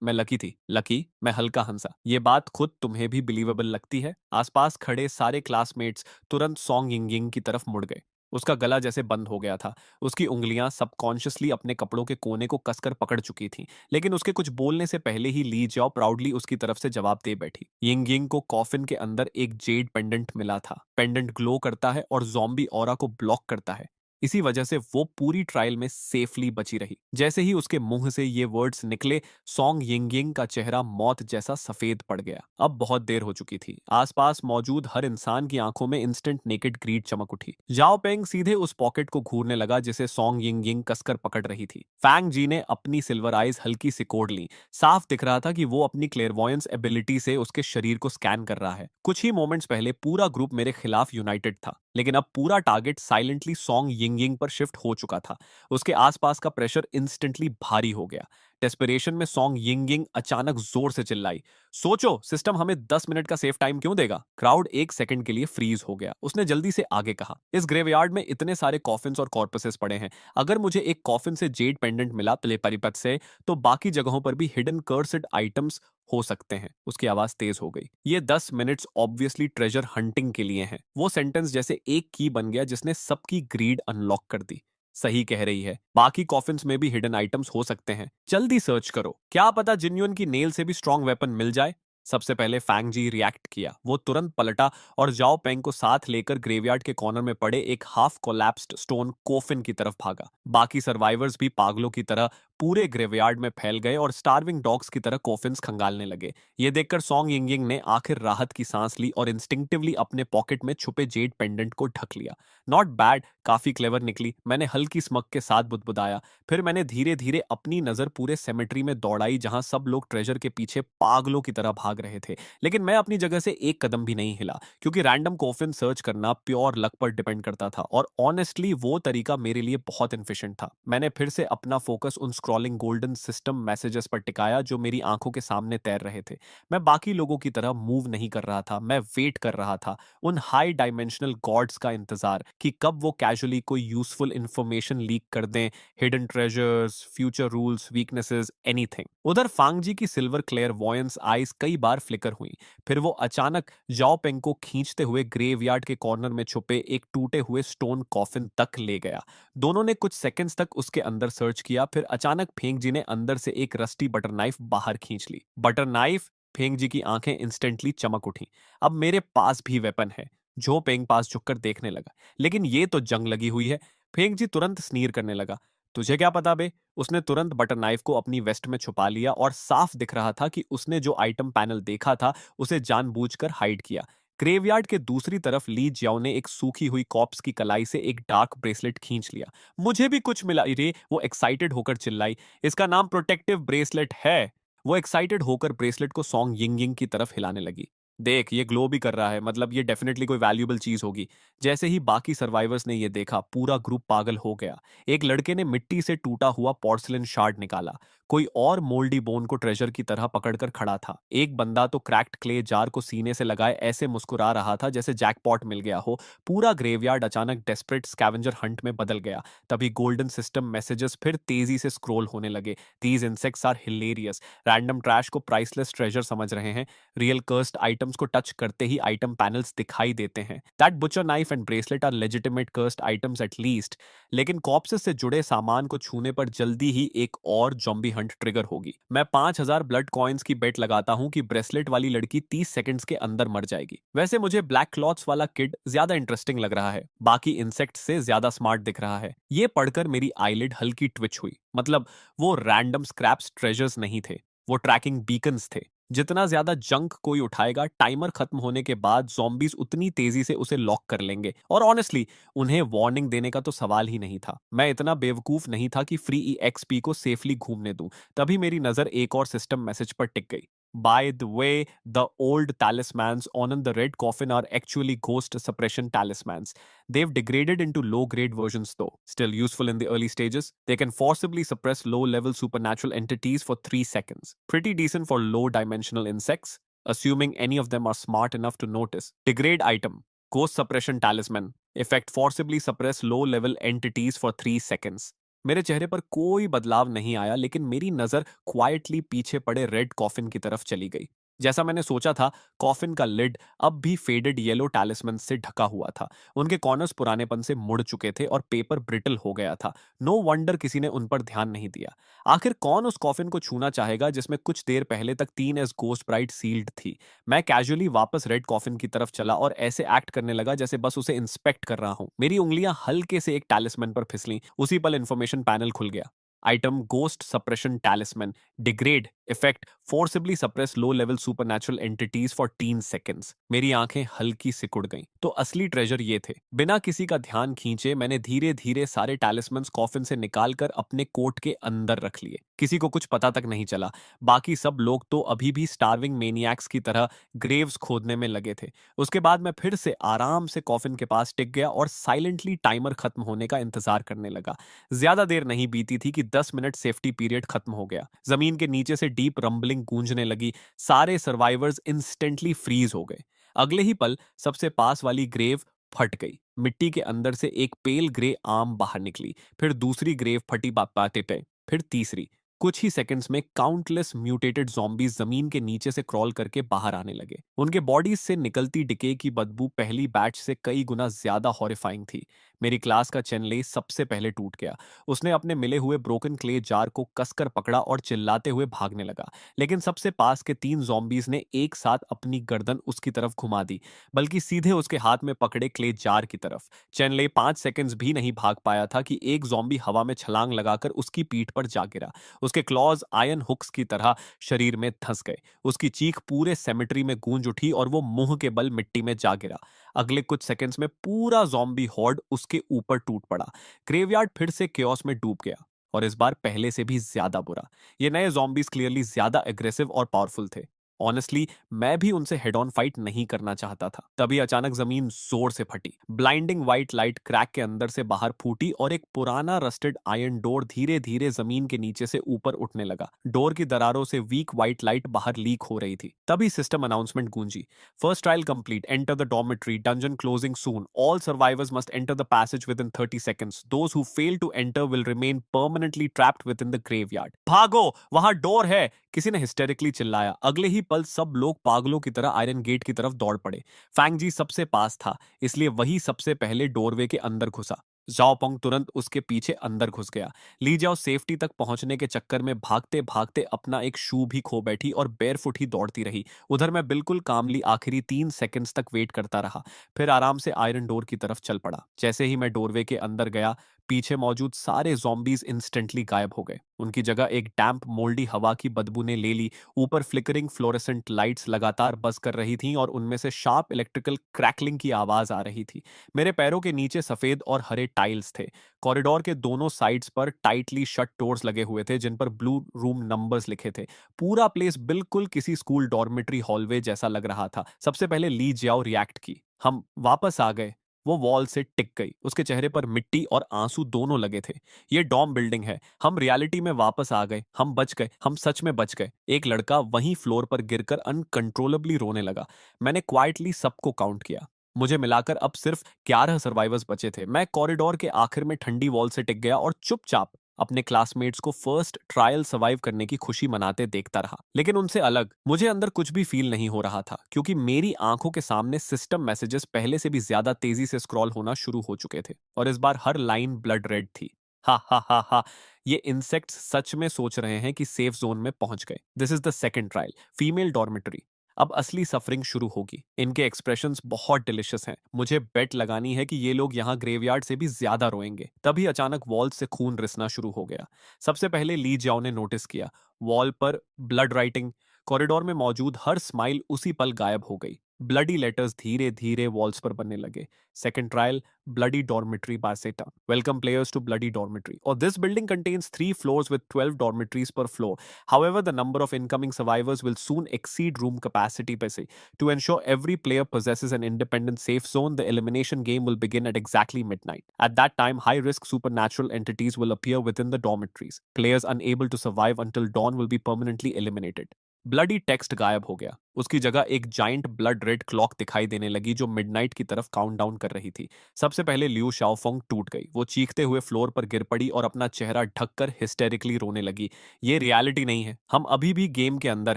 मैं लकी थी। लकी? मैं हल्का हंसा। ये बात खुद तुम्हें भी बिलीवेबल लगती है? आसपास खड़े सारे क्लासमेट्स तुरंत सॉन्ग यिंगिंग की तरफ मुड़ गए। उसका गला जैसे बंद हो गया था। उसकी उंगलियां सबकॉन्शियसली अपने कपड़ों के कोने को कसकर पकड़ चुकी थीं। लेकिन उसके कुछ बोलने से पहले ही ली जाओ प्राउडली उसकी तरफ से जवाब दे बैठी। यिंग यिंग को कॉफिन के अंदर एक जेड पेंडेंट मिला था। पेंडेंट ग्लो करता है और ज़ॉम्बी ऑरा को ब्लॉक करता है। इसी वजह से वो पूरी ट्रायल में सेफली बची रही। जैसे ही उसके मुंह से ये वर्ड्स निकले, सॉन्ग यिंग यिंग का चेहरा मौत जैसा सफेद पड़ गया। अब बहुत देर हो चुकी थी। आसपास मौजूद हर इंसान की आंखों में इंस्टेंट नेकेड ग्रीड चमक उठी। जाओ पेंग सीधे उस पॉकेट को घूरने लगा जिसे सॉन्ग यिंग यिंग कसकर पकड़ रही थी। फैंग जी ने अपनी सिल्वर आइज हल्की सिकोड़ ली। साफ दिख रहा था कि वो अपनी क्लेयरवॉयंस एबिलिटी से उसके शरीर को स्कैन कर रहा है। कुछ ही मोमेंट्स पहले पूरा ग्रुप मेरे खिलाफ यूनाइटेड था, लेकिन अब पूरा target silently song Ying Ying पर शिफ्ट हो चुका था। उसके आसपास का प्रेशर इंस्टेंटली भारी हो गया। डेस्परेशन में सॉन्ग यिंग यिंग अचानक जोर से चिल्लाई। सोचो, सिस्टम हमें 10 मिनट का सेफ टाइम क्यों देगा? क्राउड एक सेकंड के लिए फ्रीज हो गया। उसने जल्दी से आगे कहा, इस ग्रेवयार्ड में इतने सारे कॉफिन्स और कॉर्पसेस पड़े हैं। अगर मुझे एक कॉफिन से जेड पेंडेंट मिला परिपथ से, तो बाकी जगहों पर भी हिडन कर्सिड आइटम्स हो सकते हैं। उसकी आवाज तेज हो गई। ये 10 मिनट्स ऑब्वियसली ट्रेजर हंटिंग के लिए हैं। वो सेंटेंस जैसे एक की बन गया जिसने सबकी ग्रीड अनलॉक कर दी। सही कह रही है, बाकी कॉफिन्स में भी हिडन आइटम्स हो सकते हैं। जल्दी सर्च करो, क्या पता जिन्युन की नेल से भी स्ट्रॉन्ग वेपन मिल जाए। सबसे पहले फैंग जी रिएक्ट किया। वो तुरंत पलटा और जाओ पेंग को साथ लेकर ग्रेवयार्ड के कॉर्नर में पड़े एक हाफ कोलैप्स्ड स्टोन कोफिन की तरफ भागा। बाकी सर्वाइवर्स भी पागलों की तरह पूरे ग्रेवयार्ड में फैल गए और स्टार्विंग डॉग्स की तरह कोफिन्स खंगालने लगे। ये देखकर सॉन्ग यिंग यिंग ने आखिर राहत की सांस ली और इंस्टिंक्टिवली अपने पॉकेट में छुपे जेड पेंडेंट को ढक लिया। नॉट बैड, काफी क्लेवर निकली, मैंने हल्की स्मक के साथ बुदबुदाया। फिर मैंने धीरे धीरे अपनी नजर पूरे सेमेट्री में दौड़ाई जहां सब लोग ट्रेजर के पीछे पागलों की तरह भाग रहे थे। लेकिन मैं अपनी जगह से एक कदम भी नहीं हिला, क्योंकि रैंडम कोफिन सर्च करना प्योर लक पर डिपेंड करता था और ऑनेस्टली वो तरीका मेरे लिए बहुत इनफिशिएंट था। मैंने फिर से अपना फोकस उन स्क्रॉलिंग गोल्डन सिस्टम मैसेजेस पर टिकाया जो मेरी आंखों के सामने तैर रहे थे। मैं बाकी लोगों की तरह मूव नहीं कर रहा था, मैं वेट कर रहा था, उन हाई डायमेंशनल गॉड्स का इंतजार कि कब वो कैजुअली कोई यूजफुल इंफॉर्मेशन लीक कर दें, hidden treasures, future rules, weaknesses, anything. उधर फांगजी की सिल्वर क्लेयर वॉयंस आईज कई बार फ्लिकर हुई। फिर वो अचानक जाओ पेंग को खींचते हुए ग्रेवयार्ड के कॉर्नर में छुपे एक टूटे हुए स्टोन कॉफिन तक ले गया। दोनों ने कुछ सेकंड्स तक उसके अंदर सर्च किया, फिर अचानक फेंगजी ने अंदर से एक रस्टी बटर नाइफ बाहर खींच ली। Butter knife! फेंगजी की आंखें इंस्टेंटली चमक उठी। अब मेरे पास भी वेपन है। जो पेंग पास झुककर देखने लगा। लेकिन ये तो जंग लगी हुई है। फेंगजी तुरंत स्नीर करने लगा। तुझे क्या पता बे? उसने तुरंत बटर नाइफ को अपनी वेस्ट में छुपा लिया और साफ दिख रहा था कि उसने जो आइटम पैनल देखा था उसे जानबूझकर हाइड किया। ग्रेवयार्ड के दूसरी तरफ ली जियाओ ने एक सूखी हुई कॉप्स की कलाई से एक डार्क ब्रेसलेट खींच लिया। मुझे भी कुछ मिला रे! वो एक्साइटेड होकर चिल्लाई। इसका नाम प्रोटेक्टिव ब्रेसलेट है। वो एक्साइटेड होकर ब्रेसलेट को सॉन्ग यिंग यिंग की तरफ हिलाने लगी। देख, ये ग्लो भी कर रहा है, मतलब ये डेफिनेटली कोई वैल्यूएबल चीज होगी। जैसे ही बाकी सर्वाइवर्स ने ये देखा, पूरा ग्रुप पागल हो गया। एक लड़के ने मिट्टी से टूटा हुआ पोर्सलिन शार्ड निकाला। कोई और मोल्डी बोन को ट्रेजर की तरह पकड़कर खड़ा था। एक बंदा तो क्रैक्ड क्ले जार को सीने से लगाए ऐसे मुस्कुरा रहा था जैसे जैकपॉट मिल गया हो। पूरा ग्रेवयार्ड अचानक डेस्परेट स्कैवेंजर हंट में बदल गया। तभी गोल्डन सिस्टम मैसेजेस फिर तेजी से स्क्रॉल होने लगे। These insects are hilarious. Random trash को प्राइसलेस ट्रेजर समझ रहे हैं। रियल कर्स्ड आइटम्स को टच करते ही आइटम पैनल्स दिखाई देते हैं। That butcher knife and bracelet are legitimate cursed items at least. लेकिन कॉप्सेस से जुड़े सामान को छूने पर जल्दी ही एक और जॉम्बी हंट ट्रिगर होगी। मैं 5,000 ब्लड कॉइन्स की बेट लगाता हूं कि ब्रेसलेट वाली लड़की 30 सेकंड्स के अंदर मर जाएगी। वैसे मुझे ब्लैक क्लॉथ्स वाला किड ज्यादा इंटरेस्टिंग लग रहा है, बाकी इंसेक्ट से ज्यादा स्मार्ट दिख रहा है। ये पढ़कर मेरी आईलिड हल्की ट्विच हुई। मतलब वो रैंडम स्क्रैप्स ट्रेजर्स नहीं थे, वो ट्रैकिंग बीकन्स थे। जितना ज्यादा जंक कोई उठाएगा, टाइमर खत्म होने के बाद ज़ॉम्बीज उतनी तेजी से उसे लॉक कर लेंगे। और ऑनेस्टली, उन्हें वार्निंग देने का तो सवाल ही नहीं था। मैं इतना बेवकूफ नहीं था कि फ्री ईएक्सपी को सेफली घूमने दूं। तभी मेरी नजर एक और सिस्टम मैसेज पर टिक गई। By the way, the old talismans on the red coffin are actually ghost suppression talismans. They've degraded into low-grade versions though, still useful in the early stages. They can forcibly suppress low-level supernatural entities for 3 seconds. Pretty decent for low-dimensional insects, assuming any of them are smart enough to notice. Degrade item. Ghost suppression talisman. Effect forcibly suppress low-level entities for 3 seconds. मेरे चेहरे पर कोई बदलाव नहीं आया, लेकिन मेरी नजर क्वाइटली पीछे पड़े रेड कॉफिन की तरफ चली गई। जैसा मैंने सोचा था, कॉफिन का लिड अब भी फेडेड येलो टैलिस्मन से ढका हुआ था। उनके कॉर्नर्स पुरानेपन से मुड़ चुके थे और पेपर ब्रिटल हो गया था। नो वंडर किसी ने उन पर ध्यान नहीं दिया। आखिर कौन उस कॉफिन को छूना चाहेगा जिसमें कुछ देर पहले तक 3 एस गोस्ट ब्राइट सील्ड थी। मैं कैजुअली वापस रेड कॉफिन की तरफ चला और ऐसे एक्ट करने लगा जैसे बस उसे इंस्पेक्ट कर रहा हूं। मेरी उंगलियां हल्के से एक टैलिस्मन पर फिसली। उसी पल इंफॉर्मेशन पैनल खुल गया। Item ghost suppression talisman. Degrade effect forcibly suppress low level supernatural entities for 10 seconds. मेरी आंखें हल्की सिकुड़ गईं। तो असली ट्रेजर ये थे। बिना किसी का ध्यान खींचे मैंने धीरे धीरे सारे टैलिस्मन्स कॉफिन से निकालकर अपने कोट के अंदर रख लिए। किसी को कुछ पता तक नहीं चला। बाकी सब लोग तो अभी भी स्टार्विंग मेनियाक्स की तरह ग्रेव्स खोदने में लगे थे। उसके बाद मैं फिर से आराम से कॉफिन के पास टिक गया और साइलेंटली टाइमर खत्म होने का इंतजार करने लगा। ज्यादा देर नहीं बीती थी कि 10 मिनट सेफ्टी पीरियड खत्म हो गया। जमीन के नीचे से डीप रंबलिंग गूंजने लगी। सारे सर्वाइवर्स इंस्टेंटली फ्रीज हो गए। अगले ही पल सबसे पास वाली ग्रेव फट गई। मिट्टी के अंदर से एक पेल ग्रे आर्म बाहर निकली। फिर दूसरी ग्रेव फटी पाते पे, फिर तीसरी। कुछ ही सेकंड्स में काउंटलेस म्यूटेटेड ज़ॉम्बीज जमीन के नीचे से क्रॉल करके बाहर आने लगे। उनके बॉडीज से निकलती डिके की बदबू पहली बैच से कई गुना ज्यादा हॉरिफाइंग थी। मेरी क्लास का चेनले सबसे पहले टूट गया। उसने अपने मिले हुए ब्रोकन क्ले जार को कसकर पकड़ा और चिल्लाते हुए भागने लगा। लेकिन सबसे पास के 3 ज़ॉम्बीज ने एक साथ अपनी गर्दन उसकी तरफ घुमा दी, बल्कि सीधे उसके हाथ में पकड़े क्ले जार की तरफ। चेनले 5 सेकंड्स भी नहीं भाग पाया था कि एक ज़ॉम्बी हवा में छलांग लगाकर उसकी पीठ पर जा गिरा। उसके क्लॉज आयन हुक्स की तरह शरीर में धंस गए। उसकी चीख पूरे सेमेट्री में गूंज उठी और वो मुंह के बल मिट्टी में जा गिरा। अगले कुछ सेकंड्स में पूरा ज़ॉम्बी हॉर्ड उसके ऊपर टूट पड़ा। ग्रेवयार्ड फिर से केओस में डूब गया, और इस बार पहले से भी ज्यादा बुरा। ये नए ज़ॉम्बीज क्लियरली ज्यादा एग्रेसिव और पावरफुल थे। ऑनेस्टली मैं भी उनसे हेड ऑन फाइट नहीं करना चाहता था। तभी अचानक जमीन जोर से फटी। ब्लाइंडिंग व्हाइट लाइट क्रैक के अंदर से बाहर फूटी और एक पुराना रस्टेड आयरन डोर धीरे धीरे जमीन के नीचे से ऊपर उठने लगा। डोर की दरारों से वीक व्हाइट लाइट बाहर लीक हो रही थी। तभी system announcement Gunji. First trial complete, enter the dormitory, dungeon closing soon, all survivors must enter the passage within 30 seconds, those who fail to enter will remain permanently trapped within the graveyard। भागो, वहां door है, किसी ने हिस्टेरिकली चिल्लाया। अगले ही पल सब लोग पागलों की तरह आयरन गेट की तरफ दौड़ पड़े। फैंग जी सबसे पास था, इसलिए वही सबसे पहले डोरवे के अंदर घुसा। जाओ पोंग तुरंत उसके पीछे अंदर घुस गया। ली जाओ सेफ्टी तक पहुंचने के चक्कर में भागते भागते अपना एक शू भी खो बैठी और बेयरफुट ही दौड़ती रही। उधर मैं बिल्कुल कामली आखिरी 3 सेकंड्स तक वेट करता रहा, फिर आराम से आयरन डोर की तरफ चल पड़ा। जैसे ही मैं डोरवे के अंदर गया, पीछे मौजूद सारे ज़ॉम्बीज़ इंस्टेंटली गायब हो गए। उनकी जगह एक डैम्प मोल्डी हवा की बदबू ने ले ली। ऊपर फ्लिकरिंग फ्लोरेसेंट लाइट्स लगातार बज़ कर रही थीं और उनमें से शार्प इलेक्ट्रिकल क्रैकलिंग की आवाज़ आ रही थी। मेरे पैरों के नीचे सफ़ेद और हरे टाइल्स थे। कॉरिडोर के दोनों साइड्स पर टाइटली शट डोर्स लगे हुए थे जिन पर ब्लू रूम नंबर्स लिखे थे। पूरा प्लेस बिल्कुल किसी स्कूल डॉर्मेट्री हॉलवे जैसा लग रहा था। सबसे पहले ली जियाओ रिएक्ट की। हम वापस आ गए। वो वॉल से टिक गई। उसके चेहरे पर मिट्टी और आंसू दोनों लगे थे। ये डॉम बिल्डिंग है, हम रियलिटी में वापस आ गए, हम बच गए, हम सच में बच गए। एक लड़का वहीं फ्लोर पर गिरकर अनकंट्रोलेबली रोने लगा। मैंने क्वाइटली सबको काउंट किया। मुझे मिलाकर अब सिर्फ 11 सर्वाइवर्स बचे थे। मैं कॉरिडोर के आखिर में ठंडी वॉल से टिक गया और चुपचाप अपने क्लासमेट्स को फर्स्ट ट्रायल सर्वाइव करने की खुशी मनाते देखता रहा। लेकिन उनसे अलग मुझे अंदर कुछ भी फील नहीं हो रहा था, क्योंकि मेरी आंखों के सामने सिस्टम मैसेजेस पहले से भी ज्यादा तेजी से स्क्रॉल होना शुरू हो चुके थे और इस बार हर लाइन ब्लड रेड थी। हा हा हा हा, ये इंसेक्ट्स सच में सोच रहे हैं कि सेफ जोन में पहुंच गए। This is the second trial, female dormitory. अब असली सफरिंग शुरू होगी। इनके एक्सप्रेशंस बहुत डिलिशियस हैं। मुझे बेट लगानी है कि ये लोग यहाँ ग्रेवयार्ड से भी ज्यादा रोएंगे। तभी अचानक वॉल से खून रिसना शुरू हो गया। सबसे पहले ली जाओ ने नोटिस किया, वॉल पर ब्लड राइटिंग। कॉरिडोर में मौजूद हर स्माइल उसी पल गायब हो गई। ब्लडी लेटर्स धीरे धीरे वॉल्स पर बनने लगे। Second trial, Bloody Dormitory by Seta. Welcome players to Bloody Dormitory. Or this building contains 3 floors with 12 dormitories per floor. However, the number of incoming survivors will soon exceed room capacity per se. To ensure every player possesses an independent safe zone, the elimination game will begin at exactly midnight. At that time, high-risk supernatural entities will appear within the dormitories. Players unable to survive until dawn will be permanently eliminated. Bloody text गायब हो गया। उसकी जगह एक giant blood red clock दिखाई देने लगी जो मिडनाइट की तरफ काउंटडाउन कर रही थी। सबसे पहले लियू शाओफोंग टूट गई। वो चीखते हुए फ्लोर पर गिर पड़ी और अपना चेहरा ढककर हिस्टेरिकली रोने लगी। ये रियलिटी नहीं है, हम अभी भी गेम के अंदर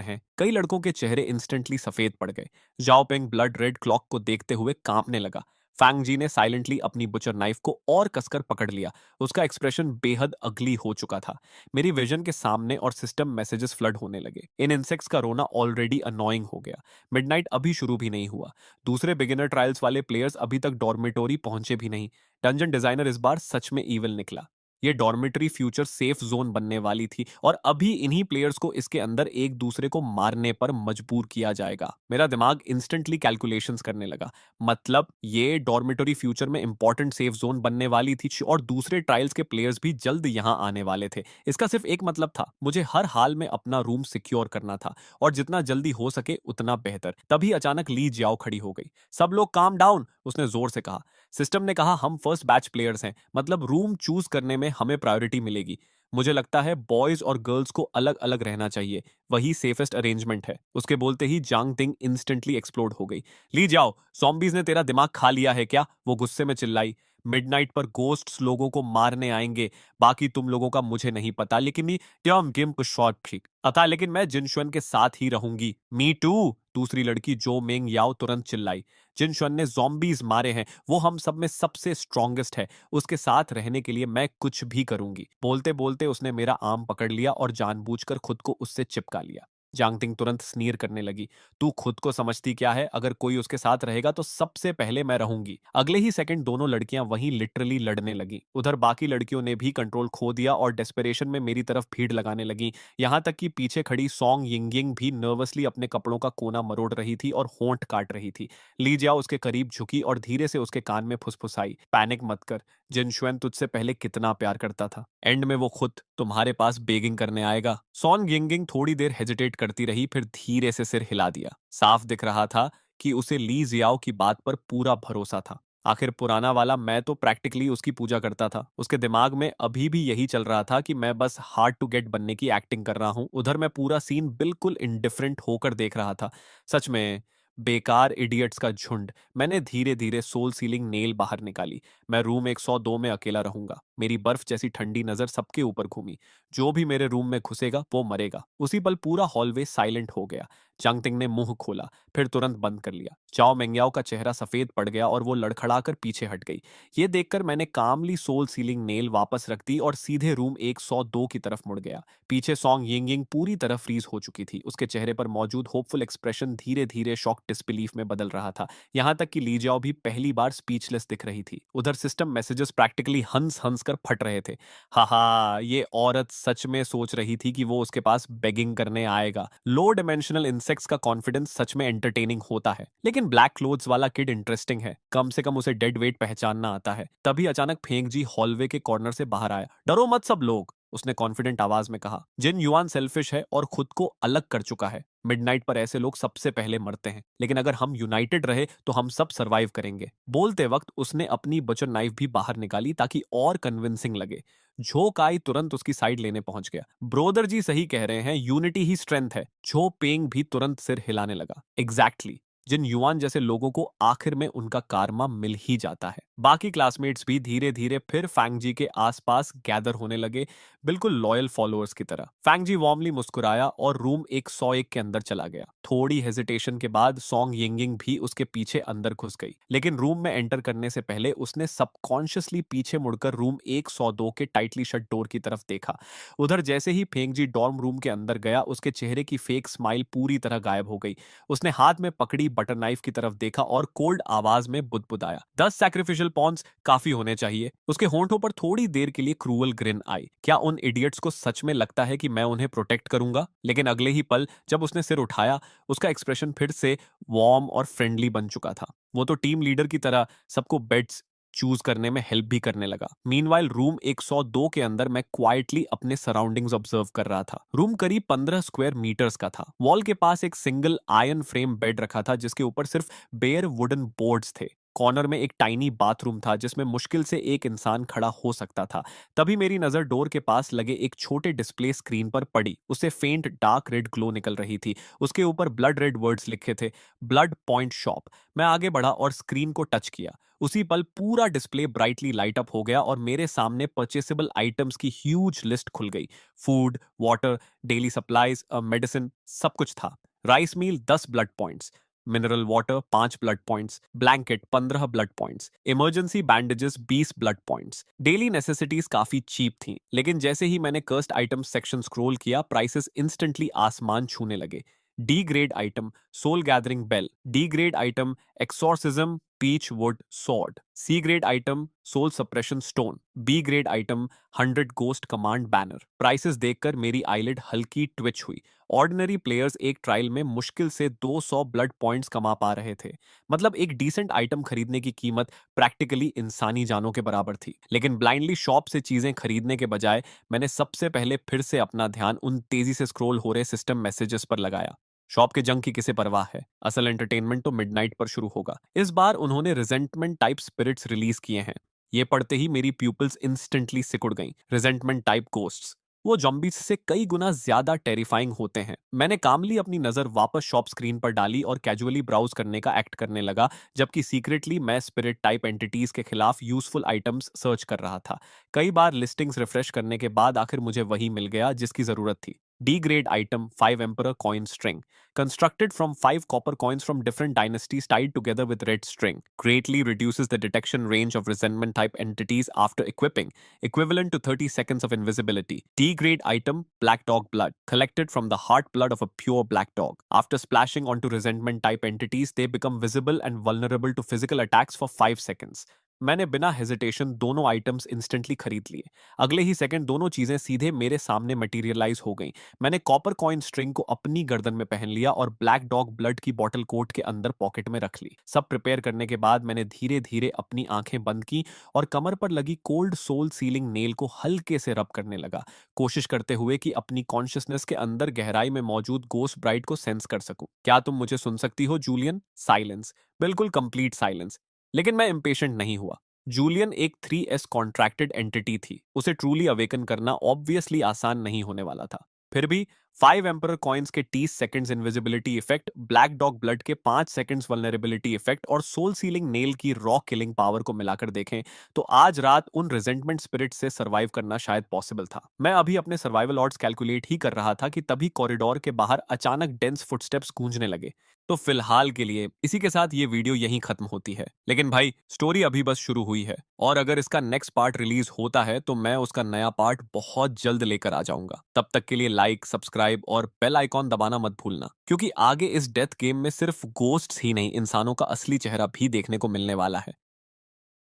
हैं। कई लड़कों के चेहरे इंस्टेंटली सफेद पड़ गए। जाओ पेंग ब्लड रेड क्लॉक को देखते हुए कांपने लगा। फैंग जी ने साइलेंटली अपनी बुचर नाइफ को और कसकर पकड़ लिया। उसका एक्सप्रेशन बेहद अगली हो चुका था। मेरी विजन के सामने और सिस्टम मैसेजेस फ्लड होने लगे। इन इंसेक्ट्स का रोना ऑलरेडी अनोइंग हो गया। मिडनाइट अभी शुरू भी नहीं हुआ। दूसरे बिगिनर ट्रायल्स वाले प्लेयर्स अभी तक डॉर्मेटोरी पहुंचे भी नहीं। डंजन डिजाइनर इस बार सच में ईविल निकला। ये डॉर्मेटरी फ्यूचर सेफ जोन बनने वाली थी और अभी इन्हीं प्लेयर्स को इसके अंदर एक दूसरे को मारने पर मजबूर किया जाएगा। मेरा दिमाग इंस्टेंटली कैलकुलेशंस करने लगा। मतलब ये डॉर्मेटरी फ्यूचर में इंपॉर्टेंट सेफ जोन बनने वाली थी और दूसरे ट्रायल्स के प्लेयर्स भी जल्द यहां आने वाले थे। इसका सिर्फ एक मतलब था, मुझे हर हाल में अपना रूम सिक्योर करना था और जितना जल्दी हो सके उतना बेहतर। तभी अचानक ली जियाओ खड़ी हो गई। सब लोग काम डाउन, उसने जोर से कहा। सिस्टम ने कहा हम फर्स्ट बैच प्लेयर्स हैं, मतलब रूम चूज करने में हमें प्रायोरिटी मिलेगी। मुझे लगता है बॉयज और गर्ल्स को अलग अलग रहना चाहिए, वही सेफेस्ट अरेंजमेंट है। उसके बोलते ही जांग तिंग इंस्टेंटली एक्सप्लोड हो गई। ली जाओ, ज़ॉम्बीज़ ने तेरा दिमाग खा लिया है क्या? वो गुस्से में चिल्लाई। मिडनाइट पर गोस्ट्स लोगों को मारने आएंगे। बाकी तुम लोगों का मुझे नहीं पता, लेकिन ये ट्याम गेम को शॉर्ट ठीक अता, लेकिन मैं जिनशुन के साथ ही रहूंगी। मी टू, दूसरी लड़की जो मेंग याओ तुरंत चिल्लाई। जिनशुन ने ज़ॉम्बीज मारे हैं, वो हम सब में सबसे स्ट्रॉन्गेस्ट है। उसके साथ रहने के लिए मैं कुछ भी करूंगी। बोलते बोलते उसने मेरा आर्म पकड़ लिया और जानबूझकर खुद को उससे चिपका लिया। जांगटिंग तुरंत स्नीर करने लगी। तू खुद को समझती क्या है? अगर कोई उसके साथ रहेगा तो सबसे पहले मैं रहूंगी। अगले ही सेकंड दोनों लड़कियां वहीं लिटरली लड़ने लगी। उधर बाकी लड़कियों ने भी कंट्रोल खो दिया और डेस्परेशन में मेरी तरफ भीड़ लगाने लगी। यहां तक कि पीछे खड़ी सॉन्ग यिंगिंग भी नर्वसली अपने कपड़ों का कोना मरोड़ रही थी और होंठ काट रही थी। ली जियाओ उसके करीब झुकी और धीरे से उसके कान में फुसफुसाई, पैनिक मत कर, जिनशुएन तुझसे पहले कितना प्यार करता था। एंड में वो खुद तुम्हारे पास बेगिंग करने आएगा। सॉन्ग यिंगिंग थोड़ी देर हेजिटेट करती रही, फिर धीरे से सिर हिला दिया। साफ दिख रहा था कि उसे ली जियाओ की बात पर पूरा भरोसा था। आखिर पुराना वाला मैं तो प्रैक्टिकली उसकी पूजा करता था। उसके दिमाग में अभी भी यही चल रहा था कि मैं बस हार्ड टू गेट बनने की एक्टिंग कर रहा हूं। उधर मैं पूरा सीन बिल्कुल इंडिफरेंट होकर देख रहा था। सच में बेकार इडियट्स का झुंड। मैंने धीरे धीरे सोल सीलिंग नेल बाहर निकाली। मैं रूम 102 में अकेला रहूंगा। मेरी बर्फ जैसी ठंडी नजर सबके ऊपर घूमी। जो भी मेरे रूम में घुसेगा वो मरेगा। उसी पल पूरा हॉलवे साइलेंट हो गया। चांगतिंग ने मुंह खोला, फिर तुरंत बंद कर लिया। चाओ मेंग्याओ का चेहरा सफेद पड़ गया और वो लड़खड़ाकर पीछे हट गई। ये देखकर मैंने कामली सोल सीलिंग नेल वापस रख दी और सीधे रूम 102 की तरफ मुड़ गया। पीछे सॉन्ग यिंग पूरी तरह फ्रीज हो चुकी थी। उसके चेहरे पर मौजूद होपफुल एक्सप्रेशन धीरे धीरे शॉक डिसबिलीफ में बदल रहा था। यहां तक कि ली जाओ भी पहली बार स्पीचलेस दिख रही थी। उधर सिस्टम मैसेजेस प्रैक्टिकली हंस हंस कर फट रहे थे। हाहा, ये औरत सच में सोच रही थी कि वो उसके पास बेगिंग करने आएगा। लो डिमेंशनल इंसेक्ट्स का कॉन्फिडेंस सच में एंटरटेनिंग होता है, लेकिन ब्लैक क्लोथ्स वाला किड इंटरेस्टिंग है। कम से कम उसे डेड वेट पहचानना आता है। तभी अचानक फेंग जी हॉलवे के कॉर्नर से बाहर आया। डरो मत सब लोग, उसने कॉन्फिडेंट आवाज में कहा। जिन युआन सेल्फिश है और खुद को अलग कर चुका है। मिडनाइट पर ऐसे लोग सबसे पहले मरते हैं, लेकिन अगर हम यूनाइटेड रहे तो हम सब सरवाइव करेंगे। बोलते वक्त उसने अपनी बचर नाइफ भी बाहर निकाली ताकि और कन्विंसिंग लगे। झो काई तुरंत उसकी साइड लेने पहुंच गया। ब्रोदर जी सही कह रहे हैं, यूनिटी ही स्ट्रेंथ है। झो पेंग भी तुरंत सिर हिलाने लगा। एग्जैक्टली, जिन युआन जैसे लोगों को आखिर में उनका कारमा मिल ही जाता है। बाकी क्लासमेट्स भी धीरे धीरे फिर फैंग जी के आसपास गैदर होने लगे, बिल्कुल लॉयल फॉलोअर्स की तरह। फैंग जी वार्मली मुस्कुराया और रूम 101 के अंदर चला गया। थोड़ी हेजिटेशन के बाद सॉन्ग यिंगिंग भी उसके पीछे अंदर घुस गई, लेकिन रूम में एंटर करने से पहले उसने सबकॉन्शियसली पीछे मुड़कर रूम 102 के टाइटली शट डोर की तरफ देखा। उधर जैसे ही फेंग जी डॉर्म रूम के अंदर गया, उसके चेहरे की फेक स्माइल पूरी तरह गायब हो गई। उसने हाथ में पकड़ी बटर नाइफ की तरफ देखा और कोल्ड आवाज में बुदबुदाया, 10 सैक्रिफिशियल पॉन्स काफी होने चाहिए। उसके होंठों पर थोड़ी देर के लिए क्रूअल ग्रिन आई। क्या उन इडियट्स को सच में लगता है कि मैं उन्हें प्रोटेक्ट करूंगा? लेकिन अगले ही पल जब उसने सिर उठाया, उसका एक्सप्रेशन फिर से वार्म और फ्रेंडली बन चुका था। वो तो टीम लीडर की तरह सबको बेड्स चूज करने में हेल्प भी करने लगा। मीनवाइल रूम 102 के अंदर मैं क्वाइटली अपने सराउंडिंग्स ऑब्जर्व कर रहा था। रूम करीब 15 स्क्वायर मीटर्स का था। वॉल के पास एक सिंगल आयरन फ्रेम बेड रखा था जिसके ऊपर सिर्फ बेयर वुडन बोर्ड्स थे। कॉर्नर में एक टाइनी बाथरूम था जिसमें मुश्किल से एक इंसान खड़ा हो सकता था। तभी मेरी नजर डोर के पास लगे एक छोटे डिस्प्ले स्क्रीन पर पड़ी। उससे फेंट डार्क रेड ग्लो निकल रही थी। उसके ऊपर ब्लड रेड वर्ड्स लिखे थे, ब्लड पॉइंट शॉप। मैं आगे बढ़ा और स्क्रीन को टच किया। उसी पल पूरा डिस्प्ले ब्राइटली लाइट अप हो गया और मेरे सामने परचेसेबल आइटम्स की ह्यूज लिस्ट खुल गई। Food, water, daily supplies, medicine, सब कुछ था। Rice meal 10 blood points, mineral water 5 blood points, blanket 15 blood points, emergency bandages 20 blood points. Daily necessities काफी चीप थी, लेकिन जैसे ही मैंने कर्स्ट आइटम्स सेक्शन स्क्रॉल किया, प्राइसेस इंस्टेंटली आसमान छूने लगे। D grade item soul gathering bell, D grade item exorcism peach wood sword, सी grade item soul suppression stone, B grade item 100 ghost command banner. Prices देखकर मेरी eyelid हल्की Twitch हुई। Ordinary players एक trial में मुश्किल से 200 ब्लड पॉइंट्स कमा पा रहे थे। मतलब एक डिसेंट आइटम खरीदने की कीमत प्रैक्टिकली इंसानी जानों के बराबर थी। लेकिन ब्लाइंडली शॉप से चीजें खरीदने के बजाय मैंने सबसे पहले फिर से अपना ध्यान उन तेजी से स्क्रॉल हो रहे सिस्टम मैसेजेस पर लगाया। शॉप के जंग की किसे परवाह है, असल एंटरटेनमेंट तो मिडनाइट पर शुरू होगा। इस बार उन्होंने रिजेंटमेंट टाइप स्पिरिट्स रिलीज किए हैं। ये पढ़ते ही मेरी प्यूपिल्स इंस्टेंटली सिकुड़ गईं। रिजेंटमेंट टाइप गोस्ट्स, वो जॉम्बीज से कई गुना ज्यादा टेरिफाइंग होते हैं। मैंने कामली अपनी नजर वापस शॉप स्क्रीन पर डाली और कैजुअली ब्राउज करने का एक्ट करने लगा, जबकि सीक्रेटली मैं स्पिरिट टाइप एंटिटीज के खिलाफ यूजफुल आइटम्स सर्च कर रहा था। कई बार लिस्टिंग्स रिफ्रेश करने के बाद आखिर मुझे वही मिल गया जिसकी जरूरत थी। D grade item 5 Emperor coin string. Constructed from 5 copper coins from different dynasties tied together with red string. Greatly reduces the detection range of resentment type entities after equipping, equivalent to 30 seconds of invisibility. D grade item Black Dog Blood. Collected from the heart blood of a pure black dog. After splashing onto resentment type entities, they become visible and vulnerable to physical attacks for 5 seconds. मैंने बिना hesitation दोनों items instantly खरीद लिए। अगले ही second दोनों चीजें सीधे मेरे सामने मटेरियलाइज हो गईं। मैंने कॉपर कॉइन स्ट्रिंग को अपनी गर्दन में पहन लिया और ब्लैक डॉग ब्लड की बॉटल कोट के अंदर पॉकेट में रख ली। सब प्रिपेयर करने के बाद मैंने धीरे धीरे अपनी आंखें बंद की और कमर पर लगी कोल्ड सोल सीलिंग नेल को हल्के से रब करने लगा, कोशिश करते हुए कि अपनी कॉन्शियसनेस के अंदर गहराई में मौजूद गोस्ट ब्राइट को सेंस कर सकूं। क्या तुम मुझे सुन सकती हो जूलियन? साइलेंस, बिल्कुल कंप्लीट साइलेंस। लेकिन मैं इम्पेशेंट नहीं हुआ। जूलियन एक 3S कॉन्ट्रैक्टेड एंटिटी थी। उसे ट्रूली अवेकन करना ऑब्वियसली आसान नहीं होने वाला था। फिर भी 5 एम्परर कॉइन्स के 30 seconds invisibility effect, black dog blood के 5 सेकंड्स वल्नरेबिलिटी इफेक्ट और सोल सीलिंग नेल की रॉ किलिंग पावर को मिलाकर देखें तो आज रात उन रिजेंटमेंट स्पिरिट से सर्वाइव करना शायद पॉसिबल था। मैं अभी अपने सर्वाइवल ऑड्स कैलकुलेट ही कर रहा था कि तभी कॉरिडोर के बाहर अचानक डेंस फुटस्टेप्स गूंजने लगे। तो फिलहाल के लिए इसी के साथ ये वीडियो यहीं खत्म होती है। लेकिन भाई, स्टोरी अभी बस शुरू हुई है और अगर इसका नेक्स्ट पार्ट रिलीज होता है तो मैं उसका नया पार्ट बहुत जल्द लेकर आ जाऊंगा। तब तक के लिए लाइक, सब्सक्राइब और बेल आइकॉन दबाना मत भूलना, क्योंकि आगे इस डेथ गेम में सिर्फ गोस्ट्स ही नहीं, इंसानों का असली चेहरा भी देखने को मिलने वाला है।